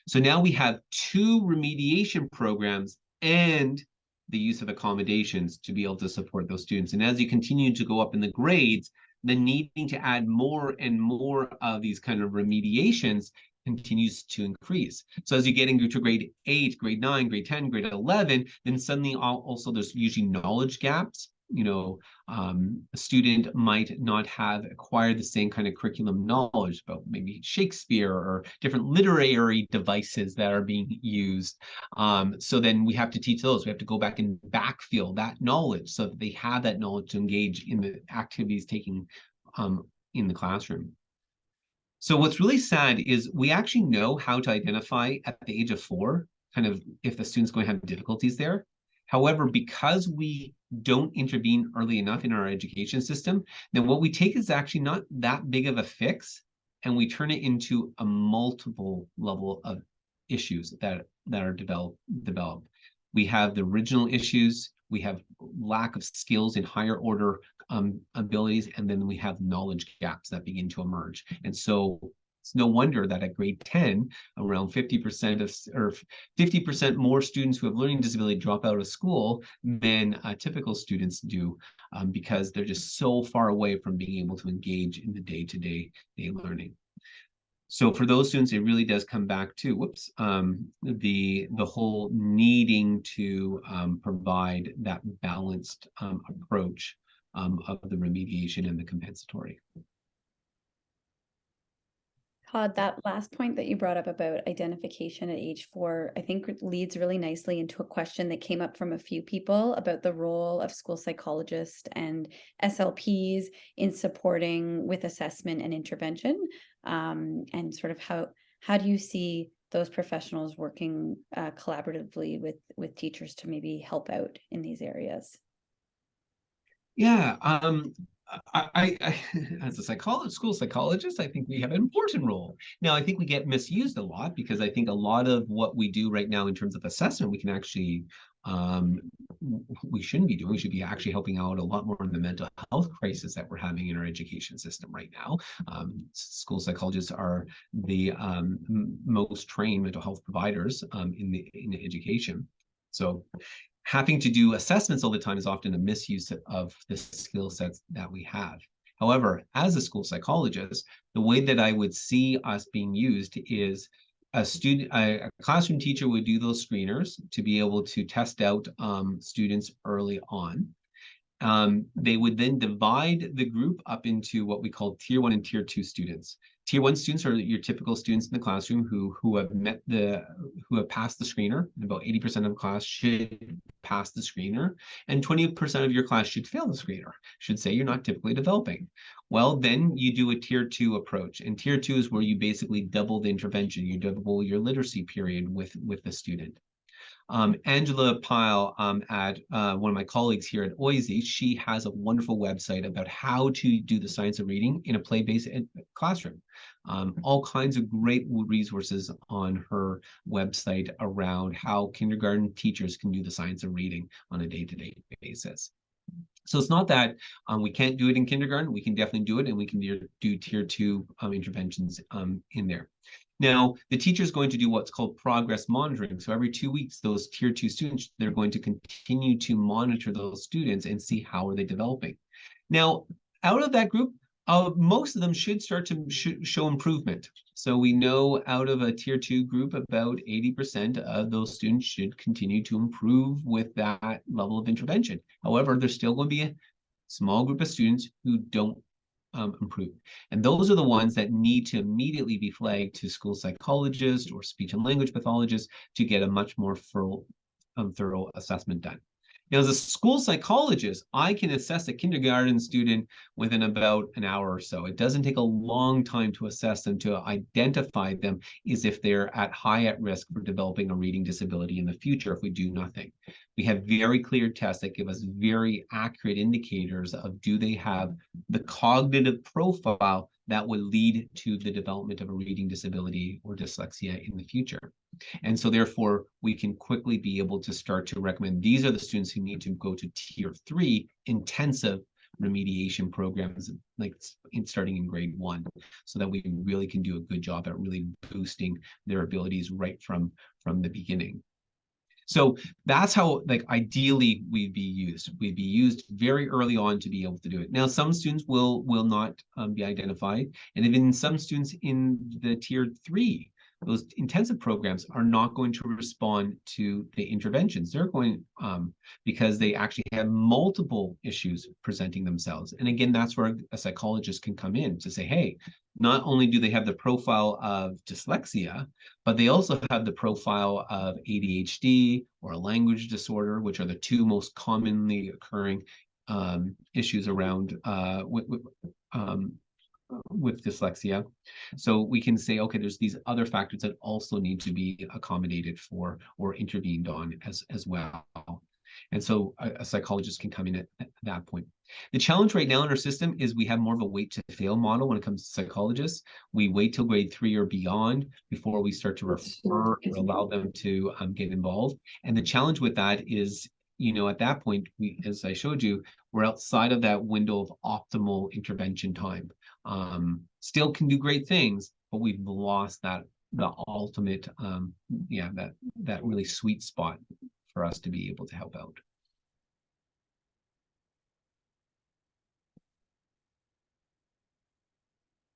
So now we have 2 remediation programs and the use of accommodations to be able to support those students. And as you continue to go up in the grades, the needing to add more and more of these kind of remediations continues to increase. So as you get into grade 8, grade 9, grade 10, grade 11, then suddenly also there's usually knowledge gaps. A student might not have acquired the same kind of curriculum knowledge about maybe Shakespeare or different literary devices that are being used. So then we have to teach those. We have to go back and backfill that knowledge so that they have that knowledge to engage in the activities taking in the classroom. So what's really sad is we actually know how to identify at the age of 4, kind of if the student's going to have difficulties there. However, because we don't intervene early enough in our education system, then what we take is actually not that big of a fix, and we turn it into a multiple level of issues that are developed. We have the original issues, we have lack of skills in higher order abilities, and then we have knowledge gaps that begin to emerge. And so it's no wonder that at grade 10, around 50% more students who have learning disability drop out of school than typical students do, because they're just so far away from being able to engage in the day-to-day learning. So for those students, it really does come back to the whole needing to provide that balanced approach of the remediation and the compensatory. Todd, that last point that you brought up about identification at age 4, I think leads really nicely into a question that came up from a few people about the role of school psychologists and SLPs in supporting with assessment and intervention, and sort of how do you see those professionals working collaboratively with teachers to maybe help out in these areas? Yeah, as a school psychologist, I think we have an important role. Now, I think we get misused a lot because I think a lot of what we do right now in terms of assessment, we can actually, um, we shouldn't be doing. We should be actually helping out a lot more in the mental health crisis that we're having in our education system right now. School psychologists are the most trained mental health providers in education. So having to do assessments all the time is often a misuse of the skill sets that we have. However, as a school psychologist, the way that I would see us being used is a classroom teacher would do those screeners to be able to test out students early on. They would then divide the group up into what we call tier 1 and tier 2 students. Tier 1 students are your typical students in the classroom who have passed the screener. About 80% of the class should pass the screener, and 20% of your class should fail the screener. Should say you're not typically developing. Well, then you do a tier 2 approach, and tier 2 is where you basically double the intervention. You double your literacy period with the student. Angela Pyle at one of my colleagues here at OISE, she has a wonderful website about how to do the science of reading in a play-based classroom. All kinds of great resources on her website around how kindergarten teachers can do the science of reading on a day-to-day basis. So it's not that we can't do it in kindergarten. We can definitely do it, and we can do tier 2 interventions in there. Now, the teacher is going to do what's called progress monitoring. So every 2 weeks, those tier 2 students, they're going to continue to monitor those students and see how are they developing. Now, out of that group, most of them should start to show improvement. So we know out of a tier 2 group, about 80% of those students should continue to improve with that level of intervention. However, there's still going to be a small group of students who don't improve. And those are the ones that need to immediately be flagged to school psychologists or speech and language pathologists to get a much more thorough assessment done. Now, as a school psychologist, I can assess a kindergarten student within about an hour or so. It doesn't take a long time to assess them, to identify them as if they're at risk for developing a reading disability in the future if we do nothing. We have very clear tests that give us very accurate indicators of do they have the cognitive profile that would lead to the development of a reading disability or dyslexia in the future. And so therefore, we can quickly be able to start to recommend these are the students who need to go to tier 3 intensive remediation programs, like starting in grade 1, so that we really can do a good job at really boosting their abilities right from the beginning. So that's how, like, ideally we'd be used. We'd be used very early on to be able to do it. Now, some students will not be identified, and even some students in the tier 3, those intensive programs, are not going to respond to the interventions. They're going because they actually have multiple issues presenting themselves. And again, that's where a psychologist can come in to say, hey, not only do they have the profile of dyslexia, but they also have the profile of ADHD or a language disorder, which are the 2 most commonly occurring issues around with dyslexia. So we can say, okay, there's these other factors that also need to be accommodated for or intervened on as well. And so a psychologist can come in at that point. The challenge right now in our system is we have more of a wait to fail model when it comes to psychologists. We wait till grade 3 or beyond before we start to refer or allow them to get involved. And the challenge with that is, at that point, as I showed you, we're outside of that window of optimal intervention time. Still can do great things, but we've lost the ultimate, that really sweet spot for us to be able to help out.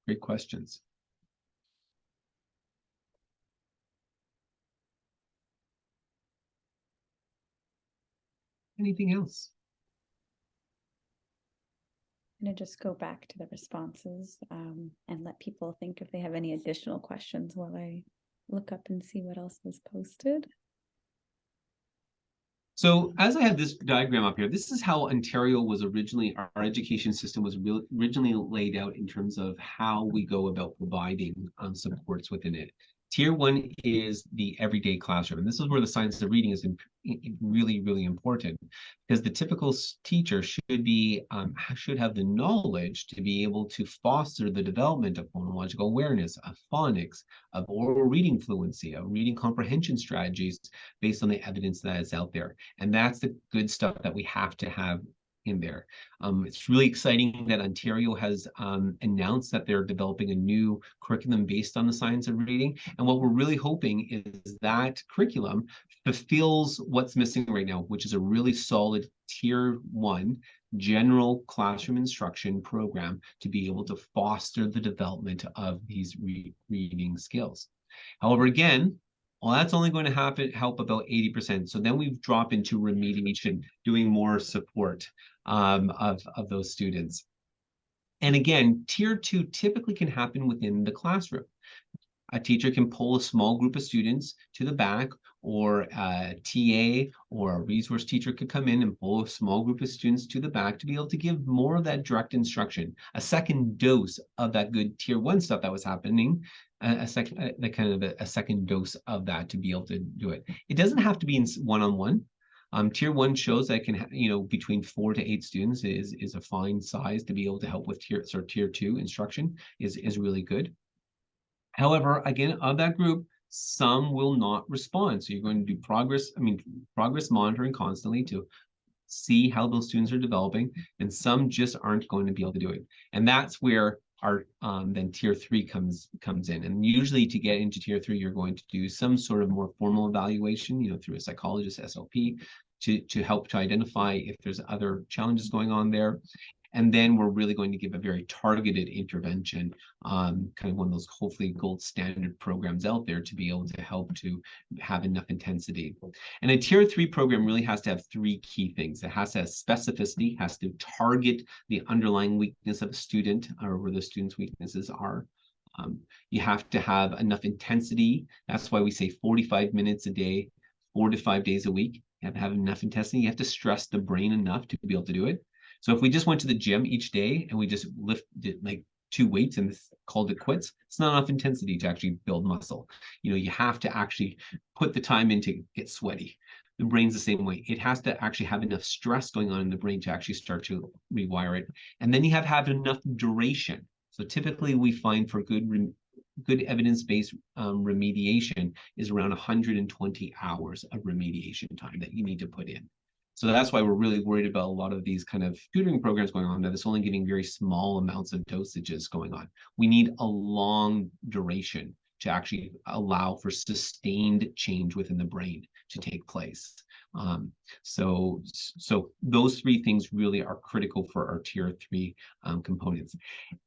Great questions. Anything else? I'm going to just go back to the responses and let people think if they have any additional questions while I look up and see what else was posted. So as I have this diagram up here, this is how Ontario was originally, our education system was originally laid out in terms of how we go about providing supports within it. Tier 1 is the everyday classroom. And this is where the science of reading is really, really important, because the typical teacher should have the knowledge to be able to foster the development of phonological awareness, of phonics, of oral reading fluency, of reading comprehension strategies based on the evidence that is out there. And that's the good stuff that we have to have in there. It's really exciting that Ontario has announced that they're developing a new curriculum based on the science of reading. And what we're really hoping is that curriculum fulfills what's missing right now, which is a really solid Tier 1 general classroom instruction program to be able to foster the development of these reading skills. However, again, well, that's only going to help about 80%. So then we've dropped into remediation, doing more support of those students. And again, Tier 2 typically can happen within the classroom. A teacher can pull a small group of students to the back, or a TA or a resource teacher could come in and pull a small group of students to the back to be able to give more of that direct instruction, a second dose of that good Tier 1 stuff that was happening, a second dose of that to be able to do it. It doesn't have to be in one-on-one. Tier 1 shows that can, between 4 to 8 students is a fine size to be able to help with Tier 2 instruction is really good. However, again, of that group, some will not respond. So you're going to do progress monitoring constantly to see how those students are developing, and some just aren't going to be able to do it. And that's where our then Tier 3 comes in. And usually to get into Tier 3, you're going to do some sort of more formal evaluation, through a psychologist, SLP, to help to identify if there's other challenges going on there. And then we're really going to give a very targeted intervention, kind of one of those hopefully gold standard programs out there to be able to help to have enough intensity. And a Tier 3 program really has to have 3 key things. It has to have specificity, has to target the underlying weakness of a student or where the student's weaknesses are. You have to have enough intensity. That's why we say 45 minutes a day, 4 to 5 days a week. You have to have enough intensity. You have to stress the brain enough to be able to do it. So if we just went to the gym each day and we just lifted like 2 weights and called it quits, it's not enough intensity to actually build muscle. You have to actually put the time in to get sweaty. The brain's the same way. It has to actually have enough stress going on in the brain to actually start to rewire it. And then you have to have enough duration. So typically we find for good evidence-based remediation is around 120 hours of remediation time that you need to put in. So that's why we're really worried about a lot of these kind of tutoring programs going on that it's only giving very small amounts of dosages going on. We need a long duration to actually allow for sustained change within the brain to take place. So those 3 things really are critical for our Tier 3 components.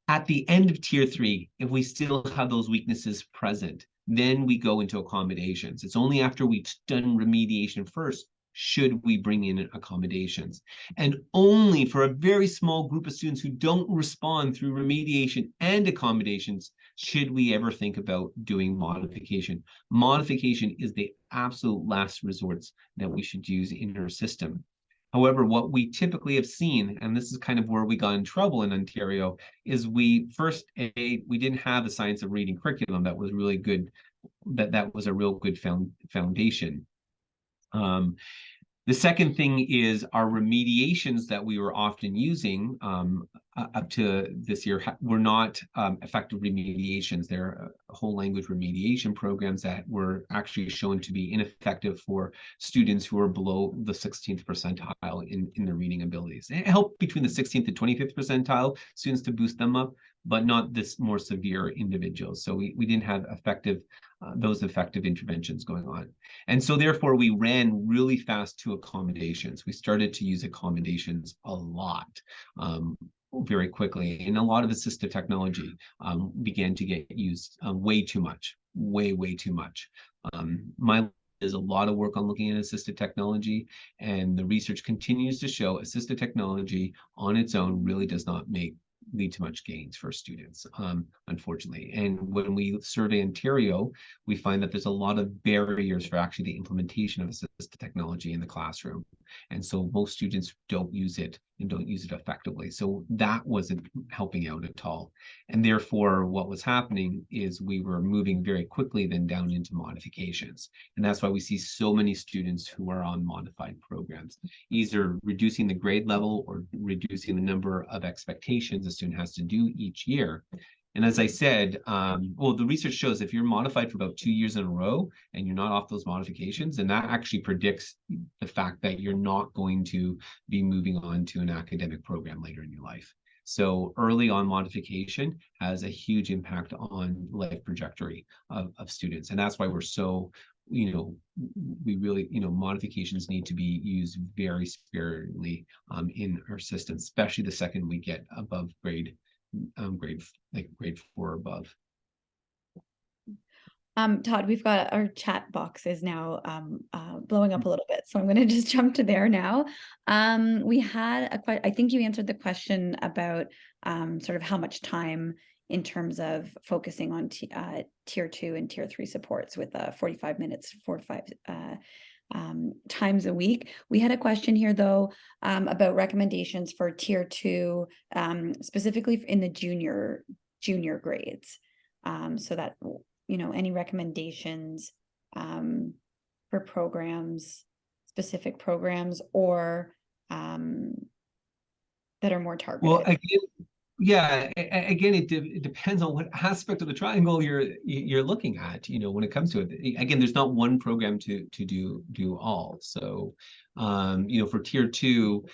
At the end of Tier 3, if we still have those weaknesses present, then we go into accommodations. It's only after we've done remediation first should we bring in accommodations. And only for a very small group of students who don't respond through remediation and accommodations should we ever think about doing modification. Modification is the absolute last resort that we should use in our system. However, what we typically have seen, and this is kind of where we got in trouble in Ontario, is we didn't have a science of reading curriculum that was really good, that was a real good foundation. The second thing is our remediations that we were often using up to this year were not effective remediations. They're whole language remediation programs that were actually shown to be ineffective for students who are below the 16th percentile in their reading abilities. It helped between the 16th and 25th percentile students to boost them up, but not this more severe individuals. So we didn't have those effective interventions going on. And so therefore we ran really fast to accommodations. We started to use accommodations a lot very quickly. And a lot of assistive technology began to get used way too much, way too much. My a lot of work on looking at assistive technology, and the research continues to show assistive technology on its own really does not lead to much gains for students, unfortunately. And when we survey Ontario, we find that there's a lot of barriers for actually the implementation of assistive technology in the classroom. And so most students don't use it and don't use it effectively. So that wasn't helping out at all. And therefore, what was happening is we were moving very quickly then down into modifications. And that's why we see so many students who are on modified programs, either reducing the grade level or reducing the number of expectations a student has to do each year. And as I said, well, the research shows if you're modified for about 2 years in a row and you're not off those modifications, then that actually predicts the fact that you're not going to be moving on to an academic program later in your life. So early on modification has a huge impact on life trajectory of students. And that's why we're so, we really, modifications need to be used very sparingly in our system, especially the second we get above grade 4 or above. Todd, we've got our chat box is now blowing up a little bit, so I'm going to just jump to there now. We had I think you answered the question about sort of how much time in terms of focusing on tier 2 and tier 3 supports with 45 minutes, 4 to 5 times a week. We had a question here though about recommendations for tier 2, specifically in the junior grades. So that, any recommendations for programs, specific programs, or that are more targeted? Well, again, it depends on what aspect of the triangle you're looking at. When it comes to it, again, there's not one program to do all. So, for tier 2,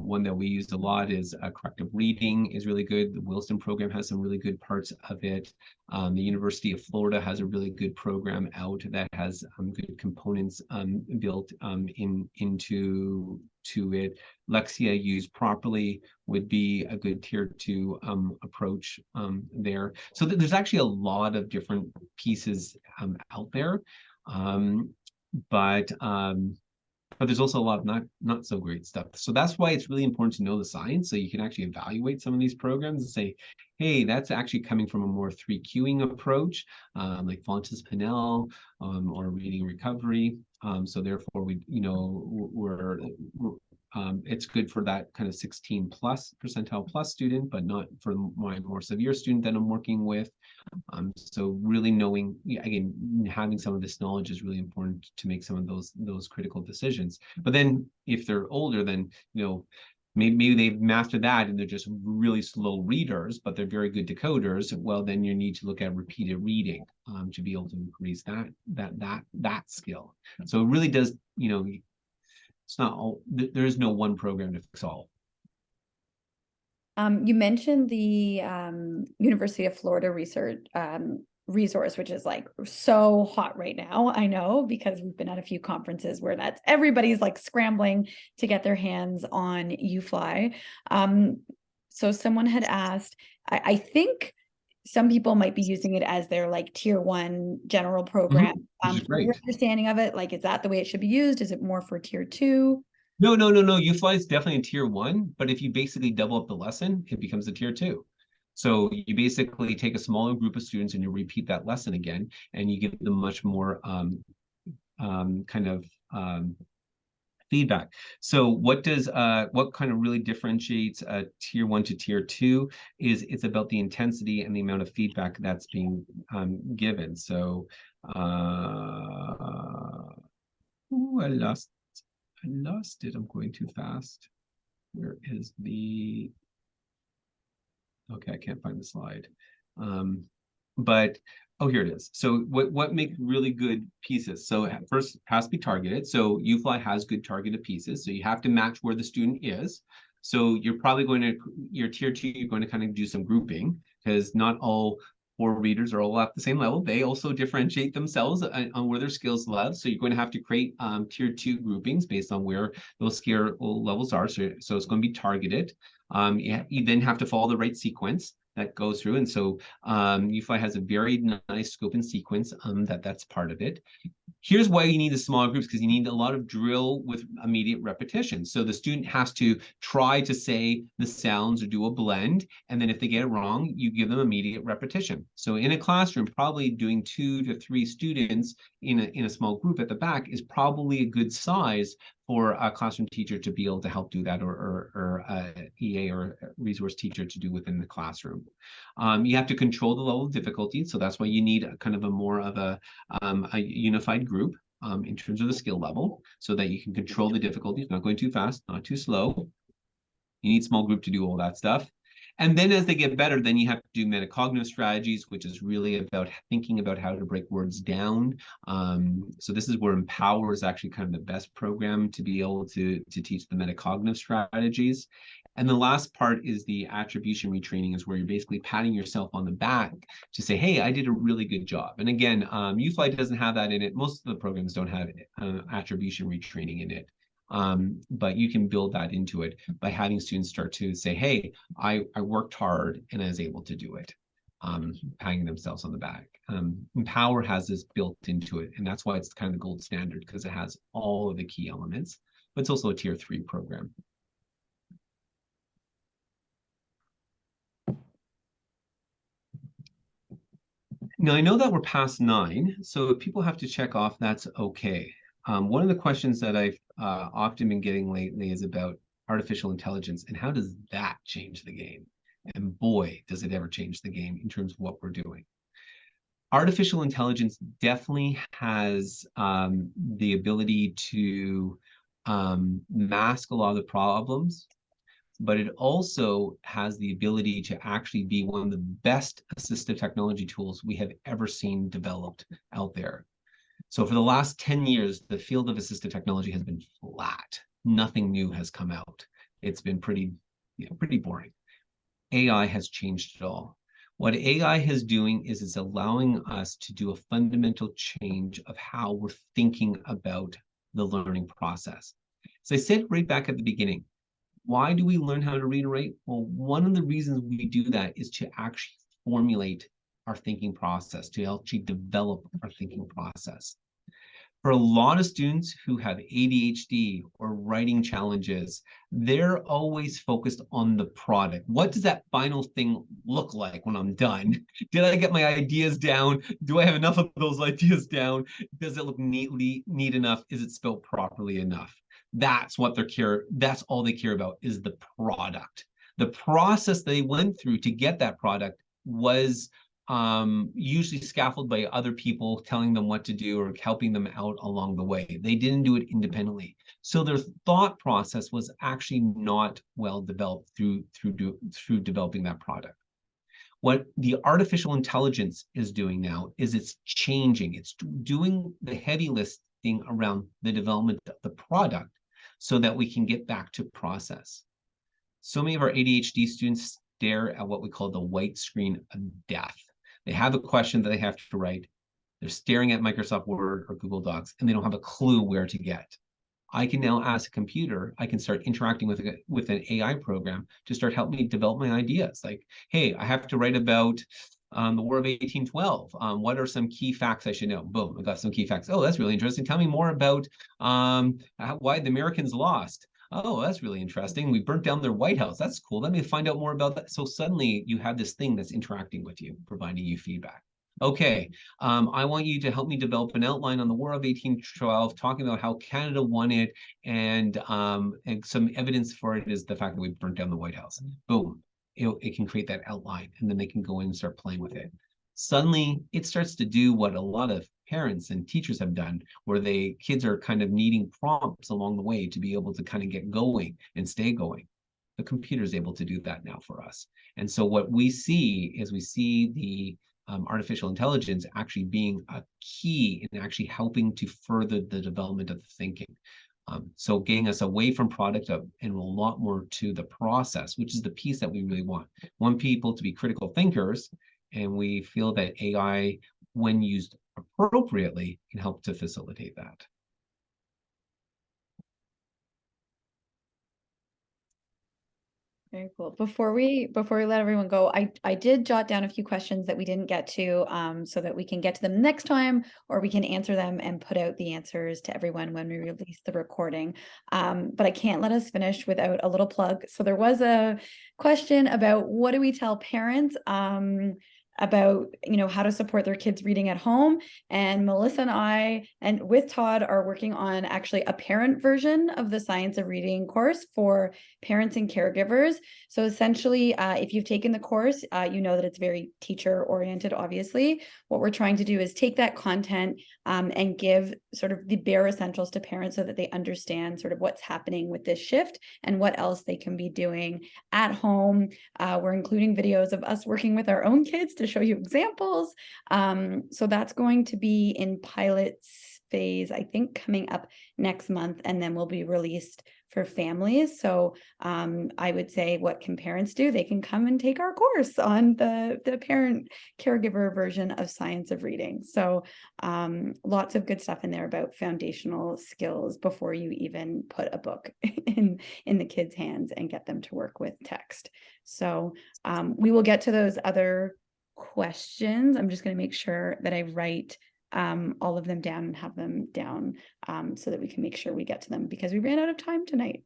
one that we used a lot is corrective reading is really good. The Wilson program has some really good parts of it. The University of Florida has a really good program out that has good components built into it. Lexia used properly would be a good tier 2 approach there. So there's actually a lot of different pieces out there, but there's also a lot of not so great stuff. So that's why it's really important to know the science, so you can actually evaluate some of these programs and say, hey, that's actually coming from a more 3Qing approach, like Fontes Pinnell, or reading recovery. So therefore, it's good for that kind of 16 plus percentile plus student, but not for my more severe student that I'm working with. So really knowing, again, having some of this knowledge is really important to make some of those critical decisions. But then if they're older, then maybe they've mastered that and they're just really slow readers, but they're very good decoders. Well, then you need to look at repeated reading to be able to increase that skill. So it really does, it's not all, there is no one program to fix all. You mentioned the University of Florida resource, which is like so hot right now. I know, because we've been at a few conferences where everybody's like scrambling to get their hands on UFly. So someone had asked, I think some people might be using it as their like tier 1 general program. Your understanding of it, like, is that the way it should be used? Is it more for tier 2? No. UFly is definitely in tier 1, but if you basically double up the lesson, it becomes a tier 2. So you basically take a smaller group of students and you repeat that lesson again, and you give them much more feedback. So what kind of really differentiates tier 1 to tier 2 is it's about the intensity and the amount of feedback that's being given. So I lost it. I'm going too fast. Where is the... Okay, I can't find the slide. But here it is. So what make really good pieces? So first, it has to be targeted. So UFly has good targeted pieces. So you have to match where the student is. So you're probably going to, your tier 2, you're going to kind of do some grouping, because not all 4 readers are all at the same level. They also differentiate themselves on where their skills level. So you're going to have to create tier 2 groupings based on where those skill levels are. So it's going to be targeted. You then have to follow the right sequence. that goes through. And so UFI has a very nice scope and sequence that's part of it. Here's why you need the small groups, because you need a lot of drill with immediate repetition. So the student has to try to say the sounds or do a blend. And then if they get it wrong, you give them immediate repetition. So in a classroom, probably doing 2 to 3 students in a small group at the back is probably a good size for a classroom teacher to be able to help do that, or EA or a resource teacher to do within the classroom. You have to control the level of difficulty. So that's why you need a kind of a more of a unified group in terms of the skill level, so that you can control the difficulties, not going too fast, not too slow. You need small group to do all that stuff. And then as they get better, then you have to do metacognitive strategies, which is really about thinking about how to break words down. So this is where Empower is actually kind of the best program to be able to teach the metacognitive strategies. And the last part is the attribution retraining, is where you're basically patting yourself on the back to say, hey, I did a really good job. And again, UFly doesn't have that in it. Most of the programs don't have attribution retraining in it. But you can build that into it by having students start to say, hey, I worked hard and I was able to do it, patting themselves on the back. Empower has this built into it, and that's why it's kind of the gold standard, because it has all of the key elements, but it's also a tier 3 program. Now, I know that we're past 9, so if people have to check off, that's okay. One of the questions that I've often been getting lately is about artificial intelligence and how does that change the game? And boy, does it ever change the game in terms of what we're doing. Artificial intelligence definitely has the ability to mask a lot of the problems, but it also has the ability to actually be one of the best assistive technology tools we have ever seen developed out there. So for the last 10 years, the field of assistive technology has been flat. Nothing new has come out. It's been pretty boring. AI has changed it all. What AI is doing is it's allowing us to do a fundamental change of how we're thinking about the learning process. So I said right back at the beginning, why do we learn how to read and write? Well, one of the reasons we do that is to actually formulate our thinking process, to actually develop our thinking process. For a lot of students who have ADHD or writing challenges, they're always focused on the product. What does that final thing look like when I'm done? Did I get my ideas down? Do I have enough of those ideas down? Does it look neat enough? Is it spelled properly enough? That's what that's all they care about, is the product. The process they went through to get that product was usually scaffolded by other people telling them what to do or helping them out along the way. They didn't do it independently. So their thought process was actually not well developed through developing that product. What the artificial intelligence is doing now is it's changing. It's doing the heavy lifting around the development of the product so that we can get back to process. So many of our ADHD students stare at what we call the white screen of death. They have a question that they have to write. They're staring at Microsoft Word or Google Docs, and they don't have a clue where to get. I can now ask a computer, I can start interacting with an AI program to start helping me develop my ideas. Like, hey, I have to write about the War of 1812. What are some key facts I should know? Boom, I got some key facts. Oh, that's really interesting. Tell me more about why the Americans lost. Oh, that's really interesting. We burnt down their White House. That's cool. Let me find out more about that. So suddenly you have this thing that's interacting with you, providing you feedback. Okay, I want you to help me develop an outline on the War of 1812, talking about how Canada won it, and some evidence for it is the fact that we burnt down the White House. Boom, it can create that outline, and then they can go in and start playing with it. Suddenly, it starts to do what a lot of parents and teachers have done, where kids are kind of needing prompts along the way to be able to kind of get going and stay going. The computer is able to do that now for us. And so what we see is the artificial intelligence actually being a key in actually helping to further the development of the thinking. So getting us away from product and a lot more to the process, which is the piece that we really want. We want people to be critical thinkers, and we feel that AI, when used appropriately, can help to facilitate that. Very cool. Before we let everyone go, I did jot down a few questions that we didn't get to, so that we can get to them next time, or we can answer them and put out the answers to everyone when we release the recording. But I can't let us finish without a little plug. So there was a question about what do we tell parents about, you know, how to support their kids reading at home. And Melissa and I, and with Todd, are working on actually a parent version of the Science of Reading course for parents and caregivers. So essentially, if you've taken the course, you know that it's very teacher oriented, obviously. What we're trying to do is take that content and give sort of the bare essentials to parents so that they understand sort of what's happening with this shift and what else they can be doing at home. We're including videos of us working with our own kids to show you examples. So that's going to be in pilot phase, I think, coming up next month, and then will be released for families. So I would say, what can parents do? They can come and take our course on the parent caregiver version of Science of Reading. So lots of good stuff in there about foundational skills before you even put a book in the kids' hands and get them to work with text. So we will get to those other questions. I'm just going to make sure that I write all of them down and have them down so that we can make sure we get to them, because we ran out of time tonight.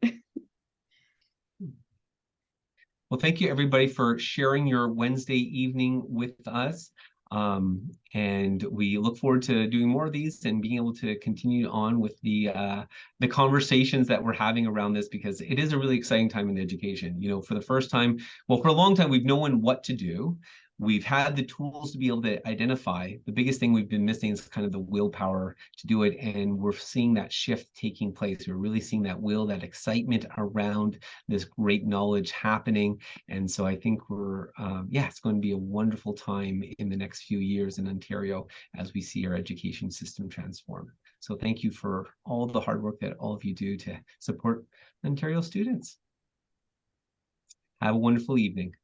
Well, thank you everybody for sharing your Wednesday evening with us. And we look forward to doing more of these and being able to continue on with the conversations that we're having around this, because it is a really exciting time in education. You know, for the first time, well, for a long time, we've known what to do. We've had the tools to be able to identify. The biggest thing we've been missing is kind of the willpower to do it. And we're seeing that shift taking place. We're really seeing that will, that excitement around this great knowledge happening. And so I think we're, yeah, it's going to be a wonderful time in the next few years in Ontario as we see our education system transform. So thank you for all the hard work that all of you do to support Ontario students. Have a wonderful evening.